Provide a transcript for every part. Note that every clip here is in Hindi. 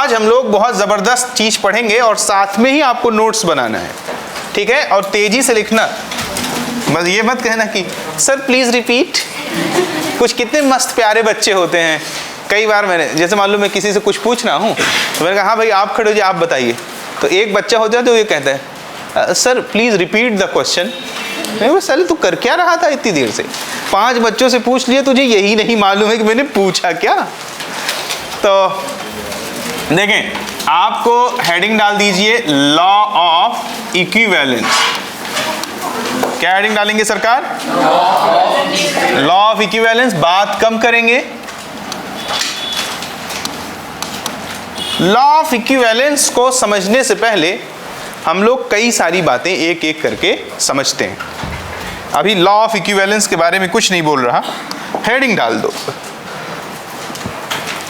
आज हम लोग बहुत ज़बरदस्त चीज़ पढ़ेंगे और साथ में ही आपको नोट्स बनाना है, ठीक है? और तेज़ी से लिखना, बस ये मत कहना कि सर प्लीज़ रिपीट। कुछ कितने मस्त प्यारे बच्चे होते हैं, कई बार मैंने, जैसे मालूम मैं किसी से कुछ पूछ रहा हूँ तो मैंने कहा हाँ भाई आप खड़े हो जाइए, आप बताइए, तो एक बच्चा होता है तो ये कहता है sir please repeat the question. मैं साले तू कर क्या रहा था इतनी देर से? 5 बच्चों से पूछ लिए, तुझे यही नहीं मालूम है कि मैंने पूछा क्या? तो देखें, आपको हेडिंग डाल दीजिए लॉ ऑफ इक्विवेलेंस। क्या हेडिंग डालेंगे सरकार? Law of equivalence. बात कम करेंगे। लॉ ऑफ इक्विवेलेंस को समझने से पहले हम लोग कई सारी बातें एक एक करके समझते हैं। अभी लॉ ऑफ इक्विवेलेंस के बारे में कुछ नहीं बोल रहा, हेडिंग डाल दो।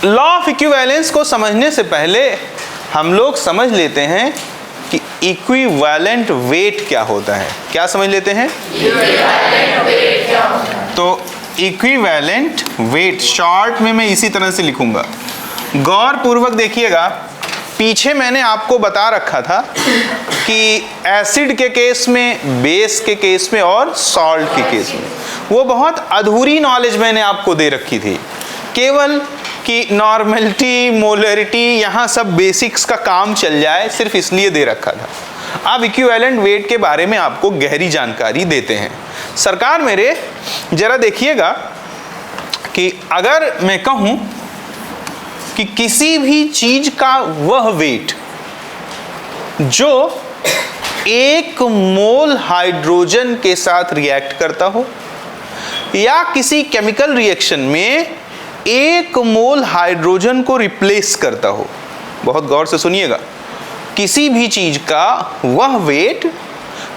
लॉ ऑफ इक्विवेलेंस को समझने से पहले हम लोग समझ लेते हैं कि इक्विवेलेंट वेट क्या होता है। क्या समझ लेते हैं? तो इक्विवेलेंट वेट शॉर्ट में मैं इसी तरह से लिखूंगा। गौर पूर्वक देखिएगा, पीछे मैंने आपको बता रखा था कि एसिड के केस में, बेस के केस में और सॉल्ट के केस में, वो बहुत अधूरी नॉलेज मैंने आपको दे रखी थी। केवल कि नॉर्मेलिटी, मोलरिटी, यहाँ सब बेसिक्स का काम चल जाए, सिर्फ इसलिए दे रखा था। अब इक्विवेलेंट वेट के बारे में आपको गहरी जानकारी देते हैं। सरकार मेरे जरा देखिएगा कि अगर मैं कहूँ कि किसी भी चीज का वह वेट जो 1 मोल हाइड्रोजन के साथ रिएक्ट करता हो या किसी केमिकल रिएक्शन में 1 मोल हाइड्रोजन को रिप्लेस करता हो, बहुत गौर से सुनिएगा, किसी भी चीज का वह वेट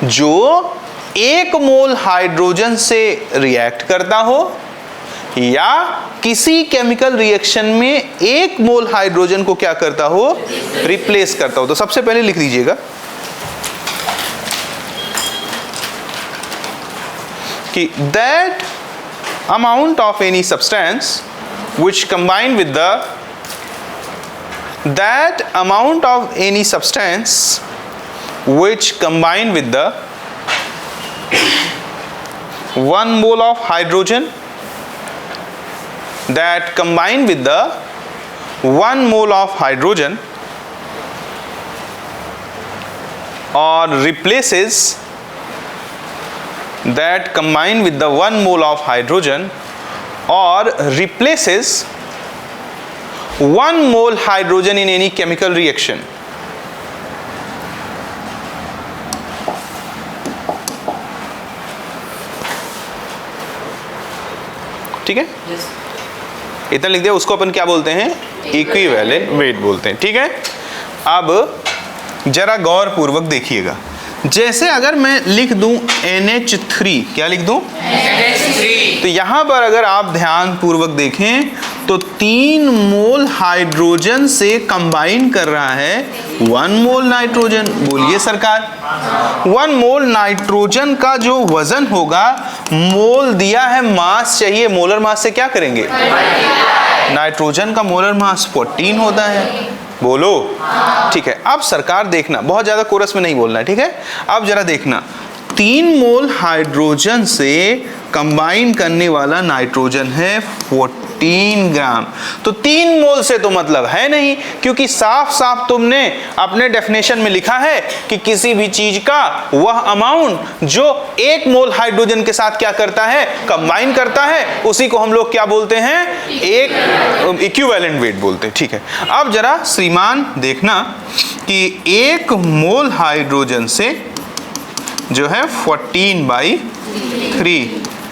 जो 1 मोल हाइड्रोजन से रिएक्ट करता हो या किसी केमिकल रिएक्शन में 1 मोल हाइड्रोजन को क्या करता हो? रिप्लेस करता हो। तो सबसे पहले लिख दीजिएगा कि that amount of any substance which combined with the that amount of any substance which combined with the 1 mole of hydrogen, that combined with the 1 mole of hydrogen or replaces, that combined with the 1 mole of hydrogen or replaces 1 mole hydrogen in any chemical reaction. ठीक है? इतना लिख दिया, उसको अपन क्या बोलते हैं? इक्विवेलेंट वेट बोलते हैं। ठीक है? अब जरा गौर पूर्वक देखिएगा, जैसे अगर मैं लिख दूं NH3, क्या लिख दूं? NH3। तो यहां पर अगर आप ध्यान पूर्वक देखें तो 3 मोल हाइड्रोजन से कंबाइन कर रहा है 1 मोल नाइट्रोजन। बोलिए सरकार, 1 मोल नाइट्रोजन का जो वजन होगा, मोल दिया है, मास चाहिए, मोलर मास से क्या करेंगे? नाइट्रोजन का मोलर मास 14 होता है। बोलो, ठीक है। अब सरकार देखना, बहुत ज्यादा कोरस में नहीं बोलना है, ठीक है? अब जरा देखना, 3 मोल हाइड्रोजन से कंबाइन करने वाला नाइट्रोजन है 14 ग्राम। तो 3 मोल से तो मतलब है नहीं, क्योंकि साफ साफ तुमने अपने डेफिनेशन में लिखा है कि किसी भी चीज का वह अमाउंट जो 1 मोल हाइड्रोजन के साथ क्या करता है? कंबाइन करता है, उसी को हम लोग क्या बोलते हैं? एक इक्विवेलेंट वेट बोलते हैं। ठीक है, अब जरा श्रीमान देखना कि 1 मोल हाइड्रोजन से जो है 14/3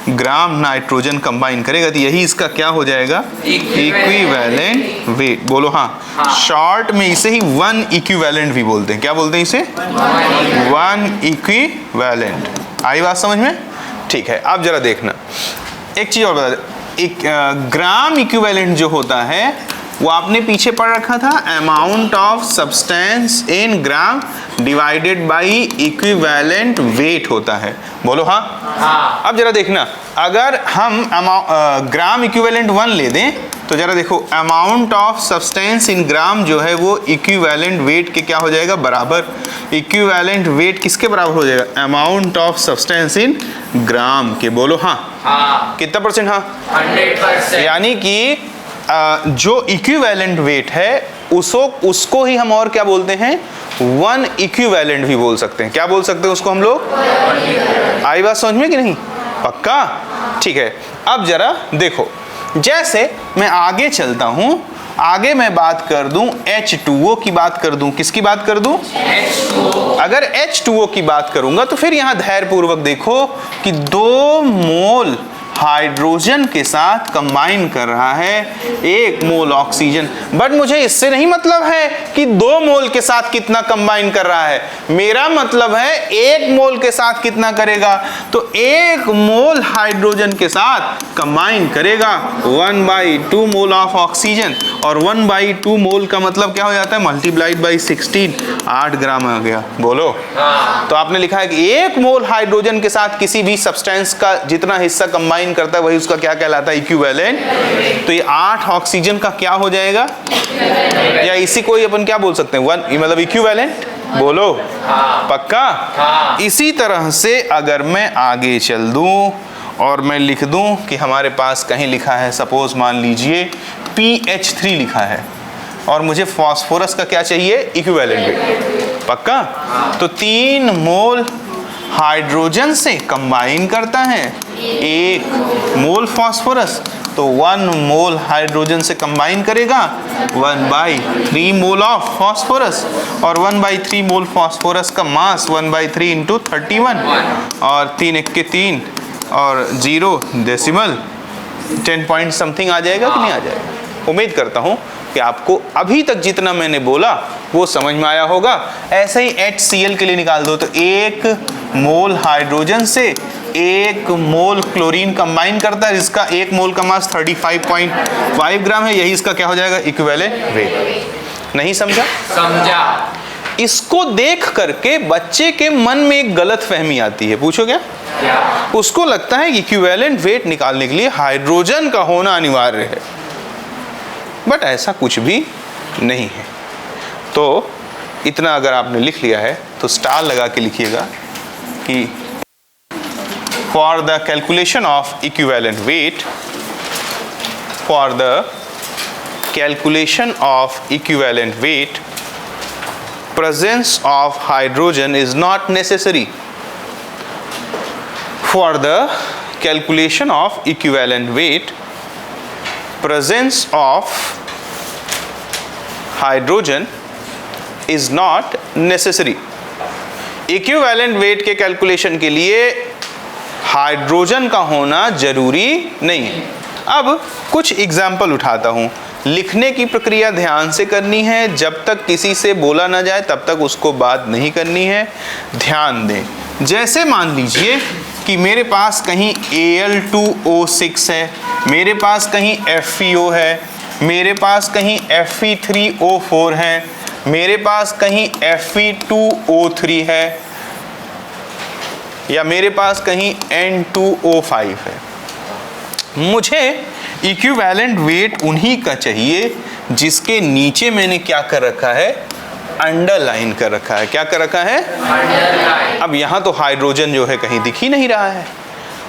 ग्राम नाइट्रोजन कंबाइन करेगा, तो यही इसका क्या हो जाएगा? Equivalent weight. बोलो हाँ। शॉर्ट में इसे ही 1 इक्विवेलेंट भी बोलते हैं। क्या बोलते हैं इसे? 1 इक्विवेलेंट। आई बात समझ में? ठीक है, अब जरा देखना एक चीज और बता दे, एक ग्राम इक्विवेलेंट जो होता है वो आपने पीछे पढ़ रखा था, amount of substance in gram divided by equivalent weight होता है। बोलो हाँ। हाँ। अब जरा देखना, अगर हम ग्राम इक्विवेलेंट 1 ले दें तो जरा देखो, अमाउंट ऑफ सब्सटेंस इन ग्राम जो है वो इक्विवेलेंट वेट के क्या हो जाएगा, बराबर। इक्विवेलेंट वेट किसके बराबर हो जाएगा, अमाउंट ऑफ सब्सटेंस इन ग्राम के। बोलो हाँ। हाँ। कितना परसेंट, हाँ 100%। यानी कि जो इक्विवेलेंट वेट है उसको ही हम और क्या बोलते हैं, 1 इक्विवेलेंट भी बोल सकते हैं। क्या बोल सकते हैं उसको हम लोग, आई बात समझ में कि नहीं, पक्का, ठीक है। अब जरा देखो, जैसे मैं आगे चलता हूं, आगे मैं बात कर दूं H2O की बात कर दूं, किसकी बात कर दूं, H2O। अगर H2O की बात करूंगा तो फिर यहां धैर्यपूर्वक देखो कि 2 मोल हाइड्रोजन के साथ कंबाइन कर रहा है 1 मोल ऑक्सीजन। बट मुझे इससे नहीं मतलब है कि 2 मोल के साथ कितना कंबाइन कर रहा है, मेरा मतलब है 1 मोल के साथ कितना करेगा। तो 1 मोल हाइड्रोजन के साथ कंबाइन करेगा 1/2 मोल ऑफ ऑक्सीजन, और 1/2 मोल का मतलब क्या हो जाता है, मल्टीप्लाइड बाई 16, 8 ग्राम आ गया। बोलो हाँ। तो आपने लिखा है कि 1 मोल हाइड्रोजन के साथ किसी भी सब्सटेंस का जितना हिस्सा कंबाइन करता है वही उसका क्या कहलाता है, इक्विवेलेंट। तो ये 8 ऑक्सीजन का क्या हो जाएगा, या इसी को ही अपन क्या बोल सकते हैं, 1 मतलब इक्विवेलेंट। बोलो हाँ। पक्का। हाँ। इसी तरह से अगर मैं आगे चल दूं और मैं लिख दूं कि हमारे पास कहीं लिखा है, सपोज मान लीजिए PH3 लिखा है, और मुझे फास्फोरस का क्या चाहिए, इक्विवेलेंट वेट, पक्का। तो 3 मोल हाइड्रोजन से कंबाइन करता है 1 मोल फास्फोरस, तो 1 मोल हाइड्रोजन से कंबाइन करेगा 1/3 मोल ऑफ फास्फोरस, और 1/3 मोल फास्फोरस का मास 1/3 इंटू 31, और 3 1 के 3 और 0 डेसिमल 10 पॉइंट समथिंग आ जाएगा कि नहीं आ जाएगा। उम्मीद करता हूँ कि आपको अभी तक जितना मैंने बोला वो समझ में आया होगा। ऐसे ही HCl के लिए निकाल दो, तो 1 मोल हाइड्रोजन से 1 मोल क्लोरीन कंबाइन करता है, जिसका 1 मोल का मास 35.5 ग्राम है, यही इसका क्या हो जाएगा, इक्विवेलेंट वेट। नहीं समझा? समझा। इसको देख करके बच्चे के मन में एक गलत फहमी आती है, पूछो क्या? उसको लगता है इक्विवेलेंट वेट निकालने के लिए हाइड्रोजन का होना अनिवार्य है, बट ऐसा कुछ भी नहीं है। तो इतना अगर आपने लिख लिया है तो स्टार लगा के लिखिएगा कि for the calculation of equivalent weight, for the calculation of equivalent weight, presence of hydrogen is not necessary. For the calculation of equivalent weight, presence of hydrogen is not necessary. Equivalent weight के कैलकुलेशन के लिए हाइड्रोजन का होना जरूरी नहीं है। अब कुछ एग्जाम्पल उठाता हूं। लिखने की प्रक्रिया ध्यान से करनी है, जब तक किसी से बोला ना जाए तब तक उसको बात नहीं करनी है, ध्यान दें। जैसे मान लीजिए कि मेरे पास कहीं Al2O6 है, मेरे पास कहीं FeO है, मेरे पास कहीं Fe3O4 है, मेरे पास कहीं Fe2O3 है, या मेरे पास कहीं N2O5 है। मुझे इक्विवेलेंट वेट उन्हीं का चाहिए जिसके नीचे मैंने क्या कर रखा है, अंडरलाइन कर रखा है। क्या कर रखा है, अंडरलाइन। अब यहाँ तो हाइड्रोजन जो है कहीं दिख ही नहीं रहा है।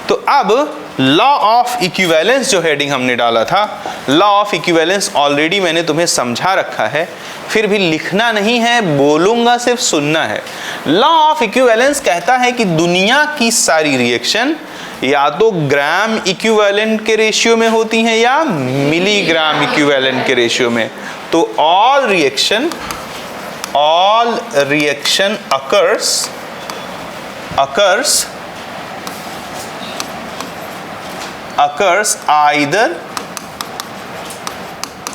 तो अब लॉ ऑफ इक्विवेलेंस जो हेडिंग हमने डाला था, लॉ ऑफ इक्विवेलेंस ऑलरेडी मैंने तुम्हें समझा रखा है, फिर भी लिखना नहीं है, बोलूंगा, सिर्फ सुनना है। लॉ ऑफ इक्विवेलेंस कहता है कि दुनिया की सारी रिएक्शन या तो ग्राम इक्विवेलेंट के रेशियो में होती हैं या मिलीग्राम इक्विवेलेंट के रेशियो में। तो all reaction occurs either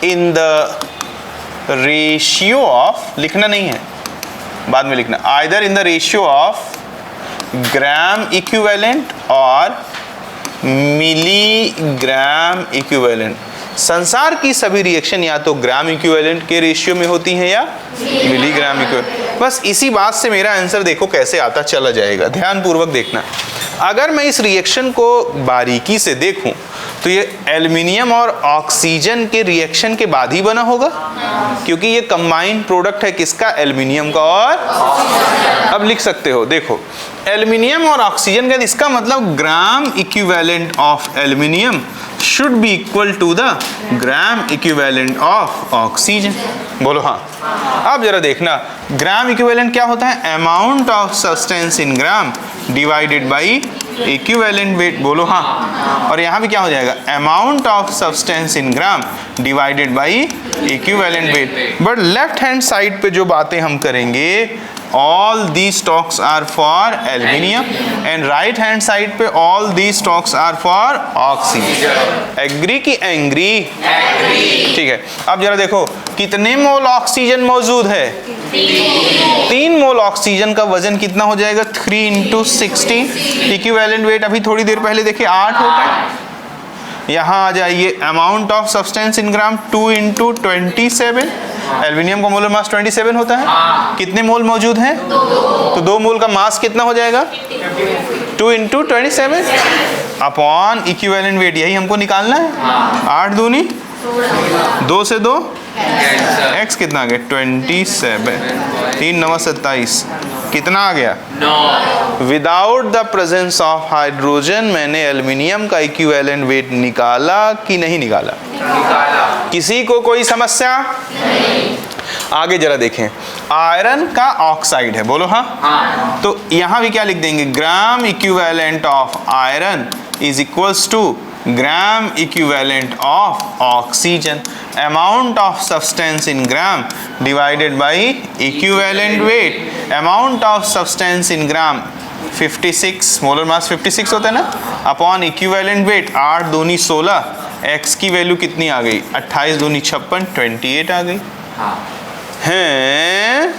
in the ratio of, लिखना नहीं है, बाद में लिखना, either in the ratio of gram equivalent और मिलीग्राम इक्विवेलेंट। संसार की सभी रिएक्शन या तो ग्राम इक्विवेलेंट के रेशियो में होती हैं या मिलीग्राम इक्विवेलेंट। बस इसी बात से मेरा आंसर देखो कैसे आता चला जाएगा, ध्यान पूर्वक देखना। अगर मैं इस रिएक्शन को बारीकी से देखूं तो ये एल्युमिनियम और ऑक्सीजन के रिएक्शन के बाद ही बना होगा, क्योंकि ये कंबाइंड प्रोडक्ट है किसका, एल्युमिनियम का। और अब लिख सकते हो, देखो एल्युमिनियम और ऑक्सीजन का, इसका मतलब ग्राम equivalent of aluminium should be equal to the gram equivalent of oxygen। बोलो हाँ। अब जरा देखना ग्राम इक्विवेलेंट क्या होता है, amount of substance in gram divided by equivalent wait. बोलो हाँ। और यहाँ भी क्या हो जाएगा, amount of substance in gram divided by equivalent wait. But left hand side पे जो बातें हम करेंगे, all these talks are for aluminium and right hand side पे all these talks are for oxygen। Agree की एंग्री? ठीक है। अब जरा देखो कितने मोल ऑक्सीजन मौजूद है, 3 मोल ऑक्सीजन का वजन कितना हो जाएगा, 3 इंटू 60। इक्विवेलेंट वेट अभी थोड़ी देर पहले देखिए 8 होता है। यहाँ आ जाइए, amount of substance in gram 2 into 27। Aluminium का मोलर मास 27 होता है। कितने मोल मौजूद हैं, तो 2 मोल का मास कितना हो जाएगा, 2 इंटू 27 अपॉन इक्विवेलेंट वेट, यही हमको निकालना है। 8 दूनी 2 से 2 x कितना आ गया, 27। 3 9 27, कितना आ गया, 9। Without the presence of hydrogen मैंने एल्युमिनियम का इक्विवेलेंट वेट निकाला कि नहीं निकाला? किसी को कोई समस्या? नहीं। आगे जरा देखें, आयरन का ऑक्साइड है, बोलो हाँ। तो यहाँ भी क्या लिख देंगे, gram equivalent of iron is equals to gram equivalent of oxygen. Amount of substance in gram divided by equivalent weight. Amount of substance in gram 56, molar mass 56 होता है ना, अपॉन इक्विवेलेंट वेट 8 दूनी 16। x की वैल्यू कितनी आ गई, 28 दूनी 56, 28 आ गई। हैं,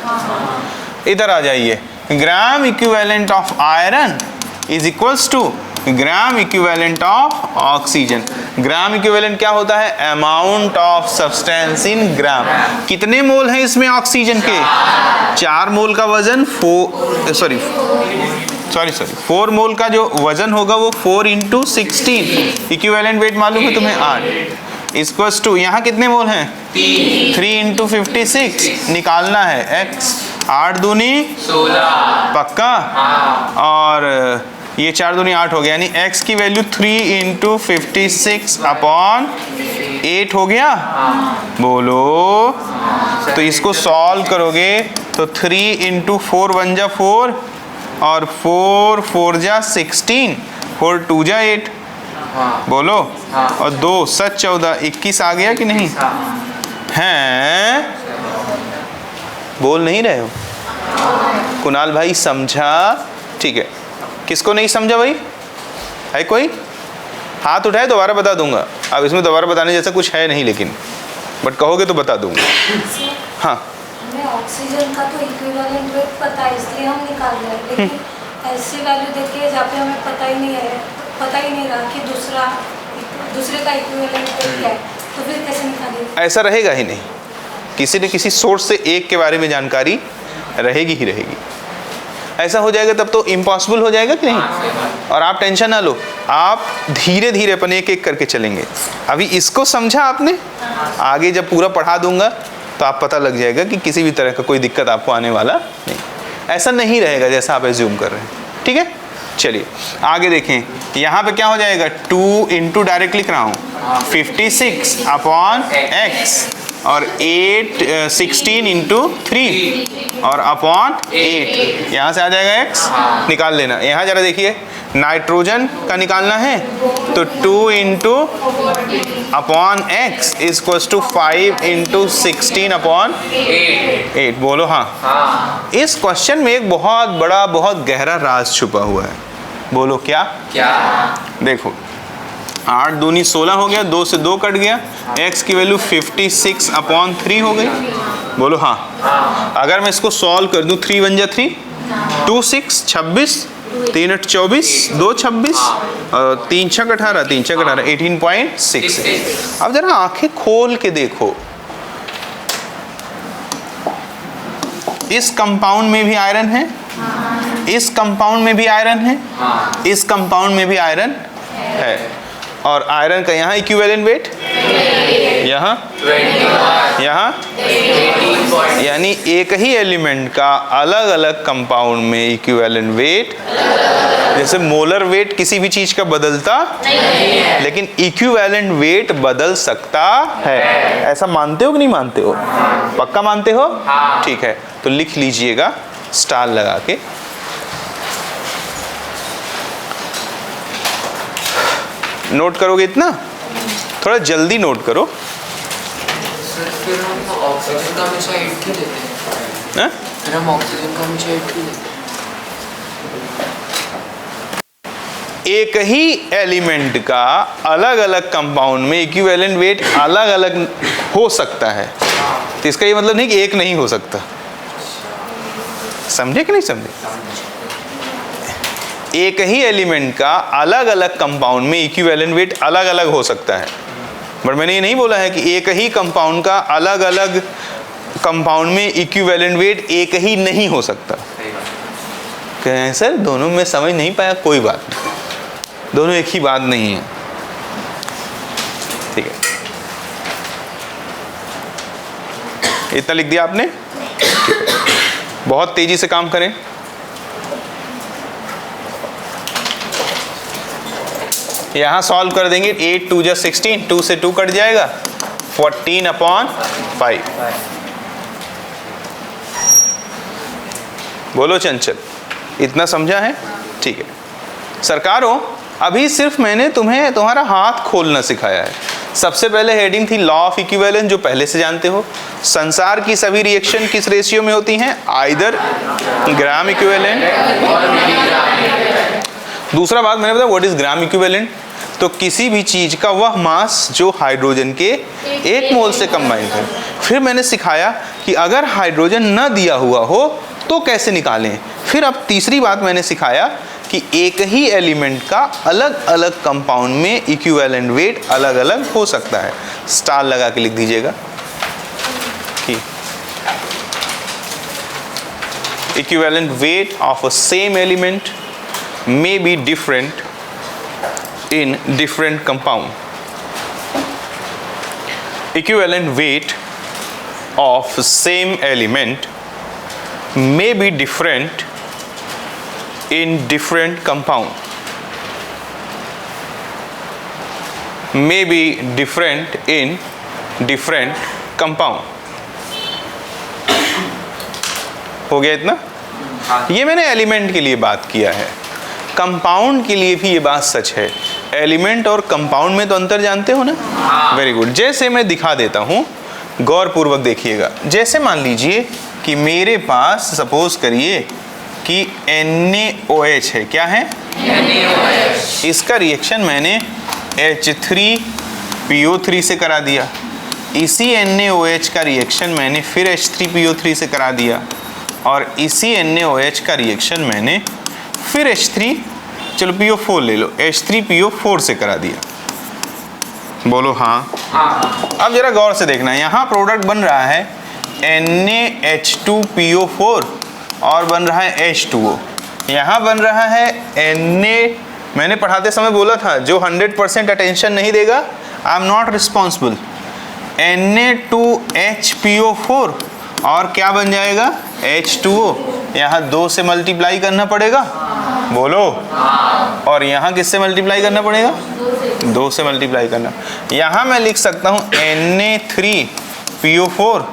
इधर आ जाइए, gram equivalent of iron is equals to gram equivalent of oxygen. Gram equivalent क्या होता है, amount of substance in gram. कितने मोल हैं इसमें ऑक्सीजन के, 4 मोल का वजन 4 मोल का जो वजन होगा वो 4 इंटू 16। इक्विवेलेंट वेट मालूम है तुम्हें 8 इक्वल्स टू, यहाँ कितने मोल हैं, 3 इंटू 56 निकालना है x। 8 दूनी 16 पक्का, और ये 4 दूनी 8 हो गया, यानी x की वैल्यू 3 इंटू 56 अपॉन 8 हो गया। बोलो, तो इसको सॉल्व करोगे तो 3 इंटू 4 1 जा 4 और 4 4 जा 16, 4 2 जा 8। बोलो, और 2 7 14 21 आ गया कि नहीं? हैं, बोल नहीं रहे हो? कुणाल भाई समझा? ठीक है, किसको नहीं समझा भाई, है कोई? हाथ उठाए, दोबारा बता दूंगा। अब इसमें दोबारा बताने जैसा कुछ है नहीं, लेकिन बट कहोगे तो बता दूंगा। हाँ, हमें ऑक्सीजन का तो इक्विवेलेंट वेट पता है, इसलिए हम निकाल रहे हैं, लेकिन ऐसी वैल्यू देखिए जहाँ पे हमें पता ही नहीं रहा कि दूसरे का इक्विवेलेंट वेट क्या है, तो फिर कैसे निकालेंगे? ऐसा रहेगा ही नहीं, किसी न किसी सोर्स से एक के बारे में जानकारी रहेगी ही रहेगी। ऐसा हो जाएगा तब तो इम्पॉसिबल हो जाएगा कि नहीं। और आप टेंशन ना लो, आप धीरे धीरे अपन एक एक करके चलेंगे। अभी इसको समझा आपने, आगे जब पूरा पढ़ा दूंगा तो आप पता लग जाएगा कि किसी भी तरह का कोई दिक्कत आपको आने वाला नहीं, ऐसा नहीं रहेगा जैसा आप एज्यूम कर रहे हैं। ठीक है, चलिए आगे देखें। यहाँ पे क्या हो जाएगा, 2 इंटू डायरेक्ट लिख रहा हूँ 56 अपॉन x, और 16 इंटू 3 और अपॉन 8, यहाँ से आ जाएगा x, निकाल लेना। यहाँ जरा देखिए, नाइट्रोजन का निकालना है तो 2 into upon x equals to 5 into 16 upon 8। बोलो हाँ। इस क्वेश्चन में एक बहुत बड़ा, बहुत गहरा राज छुपा हुआ है। बोलो क्या? देखो, 8 दूनी 16 हो गया, 2 से 2 कट गया, x की वैल्यू 56 अपॉन 3 हो गई। बोलो हाँ। अगर मैं इसको सॉल्व कर दूं, 3 1 जा 3, 2 6 26 3 8 24, 2 26, 3 6 18, 3 6 18, 18.6। अब जरा आंखें खोल के देखो, इस कंपाउंड में भी आयरन है, इस कंपाउंड में भी आयरन है, इस कंपाउंड में भी आयरन है, और आयरन का यहाँ इक्विवेलेंट वेट, यहाँ, यानी एक ही एलिमेंट का अलग अलग कंपाउंड में इक्विवेलेंट वेट, जैसे मोलर वेट किसी भी चीज का बदलता नहीं, लेकिन इक्विवेलेंट वेट बदल सकता है। ऐसा मानते हो कि नहीं मानते हो? पक्का मानते हो? ठीक है, तो लिख लीजिएगा स्टार लगा के। नोट करोगे इतना? थोड़ा जल्दी नोट करो। सर फिर हम ऑक्सीजन का हमेशा 8 क्यों देते हैं? फिर हम ऑक्सीजन का हमेशा 8 क्यों देते हैं? एक ही एलिमेंट का अलग अलग कंपाउंड में इक्विवेलेंट वेट अलग अलग हो सकता है, तो इसका ये मतलब नहीं कि एक नहीं हो सकता। समझे कि नहीं समझे? एक ही एलिमेंट का अलग अलग कंपाउंड में इक्विवेलेंट वेट अलग अलग हो सकता है, बट मैंने ये नहीं बोला है कि एक ही कंपाउंड का अलग अलग कंपाउंड में इक्विवेलेंट वेट एक ही नहीं हो सकता। कहें सर दोनों में समझ नहीं पाया, कोई बात नहीं, दोनों एक ही बात नहीं है। ठीक है, इतना लिख दिया आपने? बहुत तेजी से काम करें। यहां सॉल्व कर देंगे। 8 2 जा 16, 2 से 2 कट जाएगा, 14/5। बोलो चंचल, इतना समझा है? ठीक है सरकारों, अभी सिर्फ मैंने तुम्हें तुम्हारा हाथ खोलना सिखाया है। सबसे पहले हेडिंग थी लॉ ऑफ इक्विवेलेंस, जो पहले से जानते हो। संसार की सभी रिएक्शन किस रेशियो में होती हैं? Either gram equivalent. दूसरा बात मैंने बताया व्हाट इज ग्राम इक्विवेलेंट, तो किसी भी चीज का वह मास जो हाइड्रोजन के 1 मोल से कंबाइन है। फिर मैंने सिखाया कि अगर हाइड्रोजन न दिया हुआ हो तो कैसे निकालें। फिर अब तीसरी बात मैंने सिखाया कि एक ही एलिमेंट का अलग अलग कंपाउंड में इक्विवेलेंट वेट अलग अलग हो सकता है। स्टार लगा के लिख दीजिएगा कि equivalent weight of a same element may be different in different compound. Equivalent weight of same element may be different in different compound. May be different in different compound. हो गया इतना? ये मैंने एलिमेंट के लिए बात किया है। कंपाउंड के लिए भी ये बात सच है। एलिमेंट और कंपाउंड में तो अंतर जानते हो ना? Very good. जैसे मैं दिखा देता हूँ, गौर पूर्वक देखिएगा। जैसे मान लीजिए कि मेरे पास सपोज करिए कि NaOH है। क्या है? NaOH। इसका रिएक्शन मैंने H3PO3 से करा दिया। इसी NaOH का रिएक्शन मैंने फिर H3PO3 से करा दिया, और इसी NaOH का रिएक्शन मैंने फिर H3, चलो PO4 ले लो, H3PO4 से करा दिया। बोलो हाँ। अब जरा गौर से देखना, यहाँ प्रोडक्ट बन रहा है NaH2PO4 और बन रहा है H2O। यहाँ बन रहा है मैंने पढ़ाते समय बोला था, जो 100% अटेंशन नहीं देगा I am not responsible. Na2HPO4 और क्या बन जाएगा? H2O। यहाँ 2 से मल्टीप्लाई करना पड़ेगा, बोलो। और यहाँ किससे मल्टीप्लाई करना पड़ेगा? 2 से मल्टीप्लाई करना। यहाँ मैं लिख सकता हूँ Na3PO4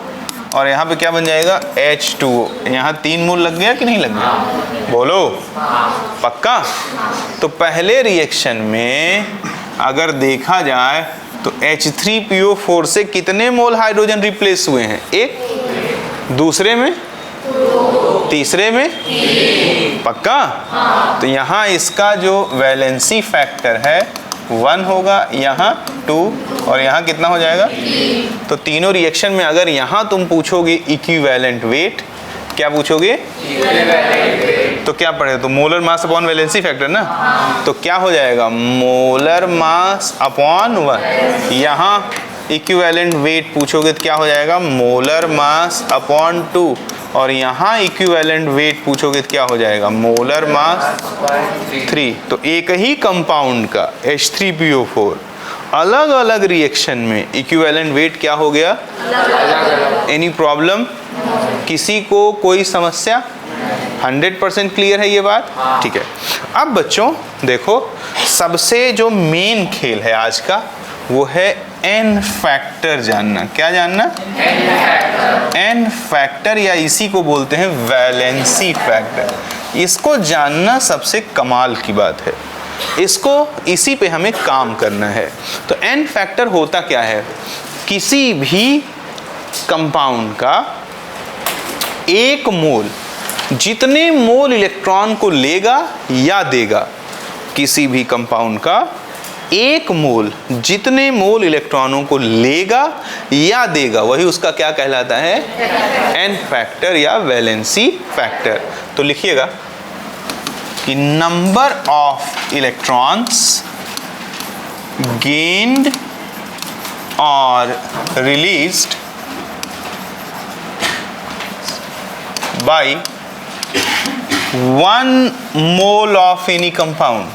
और यहाँ पे क्या बन जाएगा? H2O। यहाँ 3 मोल लग गया कि नहीं लग गया? बोलो पक्का? तो पहले रिएक्शन में अगर देखा जाए तो H3PO4 से कितने मोल हाइड्रोजन रिप्लेस हुए हैं? 1, दूसरे में 2, तीसरे में 3। पक्का? तो यहाँ इसका जो वैलेंसी फैक्टर है 1 होगा, यहाँ 2 और यहाँ कितना हो जाएगा? 3। तो तीनों रिएक्शन में अगर यहाँ तुम पूछोगे इक्विवेलेंट वेट, क्या पूछोगे? Equivalent weight. तो क्या पढ़े, तो molar mass upon valency factor ना, तो क्या हो जाएगा मोलर मास अपॉन 1। यहाँ इक्विवेलेंट वेट पूछोगे तो क्या हो जाएगा मोलर मास अपॉन 2, और यहाँ इक्विवेलेंट वेट पूछोगे तो क्या हो जाएगा मोलर मास 3। तो एक ही कंपाउंड का H3PO4 अलग अलग रिएक्शन में इक्विवेलेंट वेट क्या हो गया, एनी प्रॉब्लम, किसी को कोई समस्या, 100% क्लियर है ये बात, ठीक है। अब बच्चों देखो, सबसे जो मेन खेल है आज का वो है एन फैक्टर जानना। क्या जानना, एन फैक्टर, या इसी को बोलते हैं वैलेंसी फैक्टर। इसको जानना सबसे कमाल की बात है, इसको इसी पे हमें काम करना है। तो एन फैक्टर होता क्या है, किसी भी कंपाउंड का एक मोल जितने मोल इलेक्ट्रॉन को लेगा या देगा, किसी भी कंपाउंड का एक मोल जितने मोल इलेक्ट्रॉनों को लेगा या देगा, वही उसका क्या कहलाता है, एन फैक्टर या वैलेंसी फैक्टर। तो लिखिएगा कि नंबर ऑफ इलेक्ट्रॉन्स गेन्ड और released by 1 mole of any compound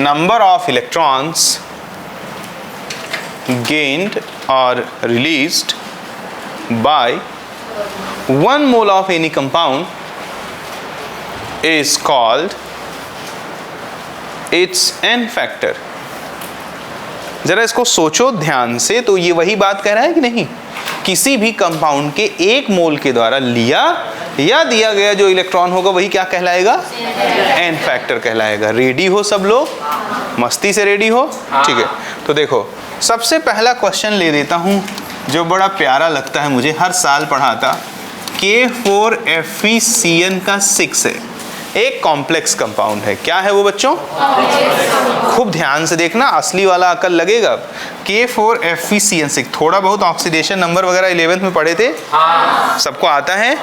number of electrons gained or released by 1 mole of any compound is called its n factor। जरा इसको सोचो ध्यान से, तो ये वही बात कह रहा है कि नहीं, किसी भी कंपाउंड के एक मोल के द्वारा लिया या दिया गया जो इलेक्ट्रॉन होगा वही क्या कहलाएगा, एन फैक्टर कहलाएगा। रेडी हो सब लोग, मस्ती से रेडी हो, ठीक है। तो देखो सबसे पहला क्वेश्चन ले देता हूं जो बड़ा प्यारा लगता है मुझे, हर साल पढ़ाता, K4FeCN का 6 है, एक कॉम्प्लेक्स कंपाउंड है। क्या है वो बच्चों, खूब ध्यान से देखना, असली वाला अकल लगेगा। K4FeCN6, थोड़ा बहुत ऑक्सीडेशन नंबर वगैरह 11th में पढ़े थे, सबको आता है,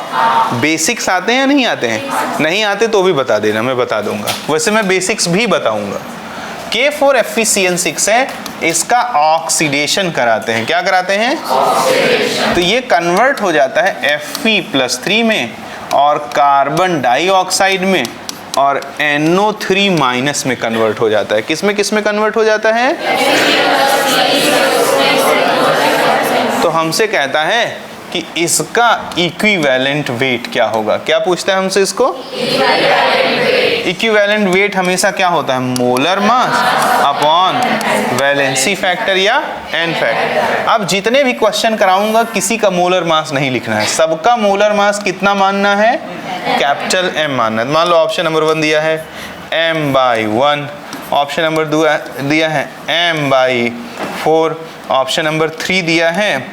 बेसिक्स आते हैं या नहीं आते हैं, नहीं आते तो भी बता देना, मैं बता दूंगा, वैसे मैं बेसिक्स भी बताऊंगा। K4FeCN6 है, इसका ऑक्सीडेशन कराते हैं, क्या कराते हैं, तो ये कन्वर्ट हो जाता है Fe+3 में और कार्बन डाइऑक्साइड में, और NO3- में कन्वर्ट हो जाता है। किस में कन्वर्ट हो जाता है, तो हमसे कहता है कि इसका इक्विवेलेंट वेट क्या होगा। क्या पूछता है हमसे इसको, इक्विवेलेंट वेट हमेशा क्या होता है, molar mass upon valency factor या एन फैक्टर। अब जितने भी क्वेश्चन कराऊंगा किसी का मोलर मास नहीं लिखना है, सबका मोलर मास कितना मानना है, कैपिटल M मानना है। मान लो ऑप्शन नंबर 1 दिया है M/1, ऑप्शन नंबर 2 दिया है M/4, ऑप्शन नंबर 3 दिया है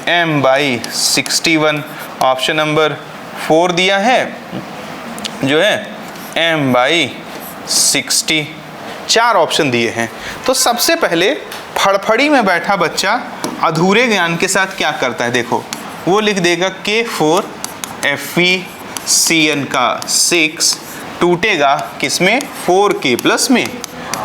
M/61, ऑप्शन नंबर 4 दिया है जो है M/60, 4 ऑप्शन दिए हैं। तो सबसे पहले फड़फड़ी में बैठा बच्चा अधूरे ज्ञान के साथ क्या करता है, देखो वो लिख देगा K4FeCN का 6 टूटेगा किसमें, 4K+ में,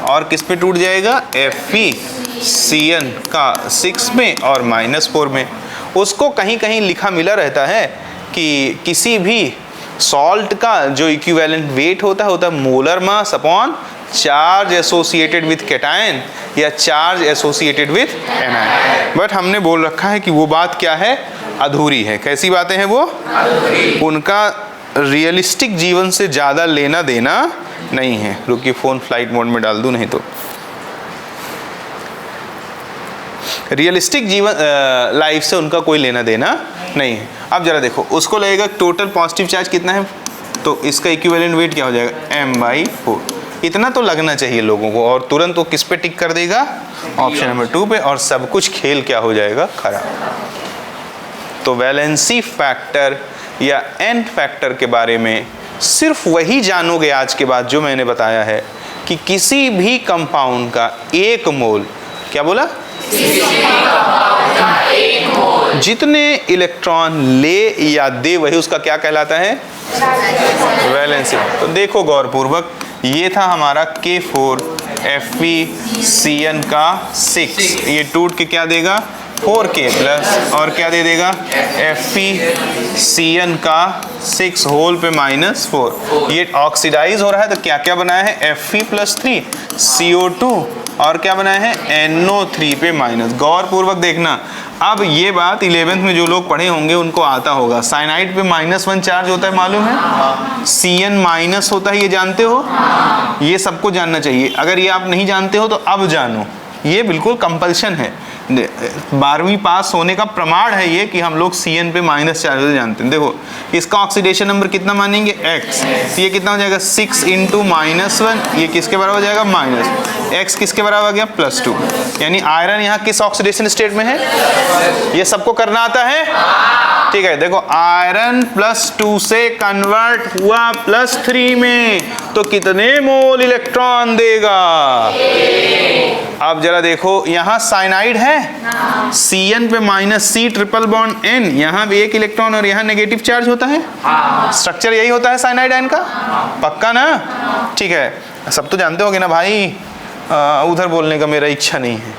और किस पे टूट जाएगा, FeCN का 6 में और -4 में। उसको कहीं कहीं लिखा मिला रहता है कि किसी भी सॉल्ट का जो इक्विवेलेंट वेट होता है molar mass upon charge associated with cation या charge associated with anion. But हमने बोल रखा है कि वो बात क्या है, अधूरी है। कैसी बातें हैं वो, उनका रियलिस्टिक जीवन से ज़्यादा लेना देना नहीं है। रुकिए फ़ोन फ्लाइट मोड में डाल दूँ, नहीं तो रियलिस्टिक जीवन लाइफ से उनका कोई लेना देना नहीं है। अब जरा देखो, उसको लगेगा टोटल पॉजिटिव चार्ज कितना है, तो इसका इक्विवेलेंट वेट क्या हो जाएगा, M/4। इतना तो लगना चाहिए लोगों को, और तुरंत वो किस पे टिक कर देगा, ऑप्शन नंबर 2 पे, और सब कुछ खेल क्या हो जाएगा, खराब। तो वैलेंसी फैक्टर या एन फैक्टर के बारे में सिर्फ वही जानोगे आज के बाद जो मैंने बताया है कि किसी भी कंपाउंड का एक मोल, क्या बोला, किसी भी कंपाउंड का एक मोल जितने इलेक्ट्रॉन ले या दे वही उसका क्या कहलाता है, वैलेंसी। तो देखो गौरपूर्वक, ये था हमारा K4 FeCN का 6, ये टूट के क्या देगा 4K प्लस, और क्या दे देगा FeCN का 6 होल पे -4। ये ऑक्सीडाइज हो रहा है तो क्या क्या बनाया है Fe+3 CO2 और क्या बनाया है NO3 पे माइनस। गौर पूर्वक देखना, अब ये बात 11th में जो लोग पढ़े होंगे उनको आता होगा। साइनाइड पे -1 चार्ज होता है, मालूम है? CN माइनस होता है, ये जानते हो? ये सबको जानना चाहिए। अगर ये आप नहीं जानते हो तो अब जानो, ये बिल्कुल कंपल्शन है। 12वीं पास होने का प्रमाण है ये कि हम लोग CN पे माइनस चार्ज जानते हैं। देखो इसका ऑक्सीडेशन नंबर कितना मानेंगे X, तो ये कितना हो जाएगा 6 × -1, ये किसके बराबर हो जाएगा माइनस, X किसके बराबर आ गया +2। यानी आयरन यहाँ किस ऑक्सीडेशन स्टेट में है, ये सबको करना आता है, ठीक है। देखो आयरन +2 से कन्वर्ट हुआ +3 में, तो कितने मोल इलेक्ट्रॉन देगा? अब जरा देखो यहाँ साइनाइड है, CN पे -C ट्रिपल बॉन्ड N, यहाँ भी एक इलेक्ट्रॉन और यहाँ नेगेटिव चार्ज होता है। स्ट्रक्चर यही होता है साइनाइड आयन का, पक्का ना? ठीक है, सब तो जानते होगे ना भाई, उधर बोलने का मेरा इच्छा नहीं है।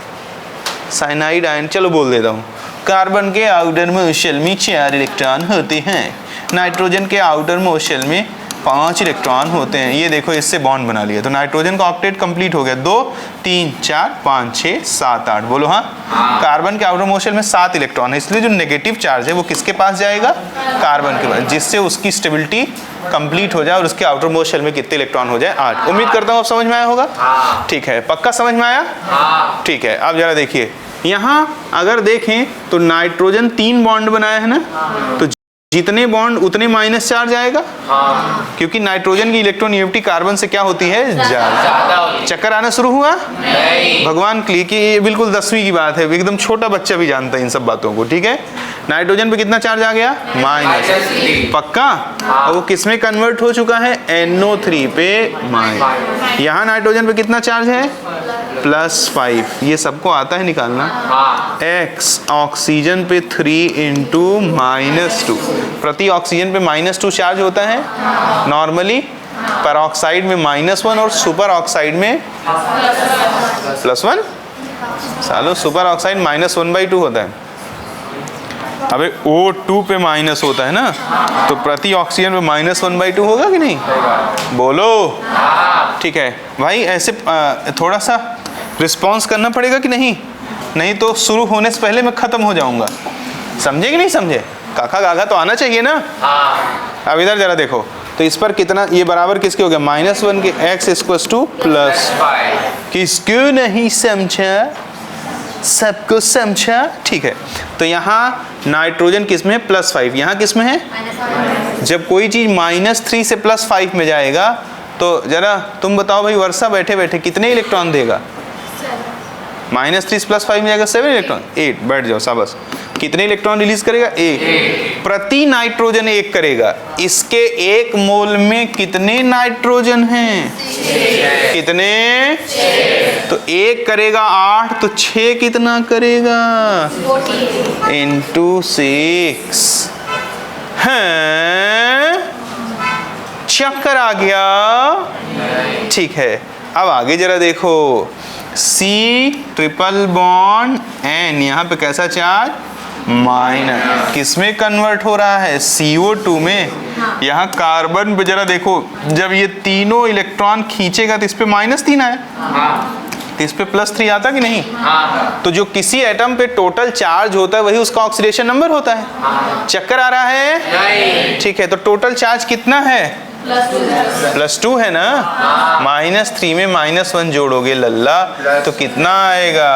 साइनाइड आयन चलो बोल देता हूँ। कार्बन के आउटर मोशल में 4 इलेक्ट्रॉन होते हैं, नाइट्रोजन के आउटर मोशल में 5 इलेक्ट्रॉन होते हैं। ये देखो इससे बॉन्ड बना लिया तो नाइट्रोजन का ऑक्टेट कंप्लीट हो गया। 2 3 4 5 6 7 8, बोलो हाँ। कार्बन के आउटर मोशल में 7 इलेक्ट्रॉन है, इसलिए जो नेगेटिव चार्ज है वो किसके पास जाएगा, कार्बन के पास, जिससे उसकी स्टेबिलिटी कंप्लीट हो जाए और उसके आउटर मोस्ट शेल में कितने इलेक्ट्रॉन हो जाए 8। उम्मीद करता हूँ अब समझ में आया होगा। ठीक है, पक्का समझ में आया? ठीक है, अब जरा देखिए यहाँ अगर देखें तो नाइट्रोजन 3 बॉन्ड बनाया है ना, तो जितने बॉन्ड उतने माइनस चार्ज आएगा, क्योंकि नाइट्रोजन की इलेक्ट्रोनेगेटिविटी कार्बन से क्या होती है, ज्यादा। चक्कर आना शुरू हुआ? भगवान की ये बिल्कुल 10वीं की बात है, एकदम छोटा बच्चा भी जानता है इन सब बातों को। ठीक है, नाइट्रोजन पे कितना चार्ज आ गया, माइनस, पक्का। और वो किस में कन्वर्ट हो चुका है, NO3 पे माइनस। यहाँ नाइट्रोजन पे कितना चार्ज है, +5। ये सबको आता है निकालना। X ऑक्सीजन पे 3 × -2, प्रति ऑक्सीजन पे -2 चार्ज होता है नॉर्मली, पेरोक्साइड में -1 और सुपर ऑक्साइड में +1। सालो सुपर ऑक्साइड -1/2 होता है। अबे O2 पे माइनस होता है ना, तो प्रति ऑक्सीजन पे -1/2 होगा कि नहीं, बोलो। ठीक है भाई, ऐसे थोड़ा सा रिस्पॉन्स करना पड़ेगा कि नहीं, नहीं तो शुरू होने से पहले मैं खत्म हो जाऊंगा। समझे कि नहीं समझे? काका गागा तो आना चाहिए ना। अब इधर जरा देखो तो इस पर कितना, ये बराबर किसके हो गया, -1 के, X = +5। किसको नहीं समझा, सबको समझा। ठीक है, तो यहाँ नाइट्रोजन किस में है, +5, यहाँ किस में है, जब कोई चीज -3 से +5 में जाएगा तो जरा तुम बताओ भाई वर्षा, बैठे बैठे कितने इलेक्ट्रॉन देगा, -3 से +5 में जाएगा 7 इलेक्ट्रॉन, 8। बैठ जाओ, शाबाश। कितने इलेक्ट्रॉन रिलीज करेगा, 1। प्रति नाइट्रोजन 1 करेगा। इसके 1 मोल में कितने नाइट्रोजन हैं, कितने, तो 1 करेगा 8, तो 6 कितना करेगा, × 6। हैं, चक्कर आ गया। ठीक है, अब आगे जरा देखो, C ट्रिपल बॉन्ड N, यहाँ पे कैसा चार्ज, माइनस, किस में कन्वर्ट हो रहा है, CO2 में। यहाँ कार्बन पे जरा देखो, जब ये तीनों इलेक्ट्रॉन खींचेगा तो इस पे -3 आया, तो इस पे +3 आता कि नहीं। तो जो किसी एटम पे टोटल चार्ज होता है वही उसका ऑक्सीडेशन नंबर होता है। चक्कर आ रहा है? ठीक है, तो टोटल चार्ज कितना है, +2 है ना, -3 में -1 जोड़ोगे लल्ला तो कितना आएगा,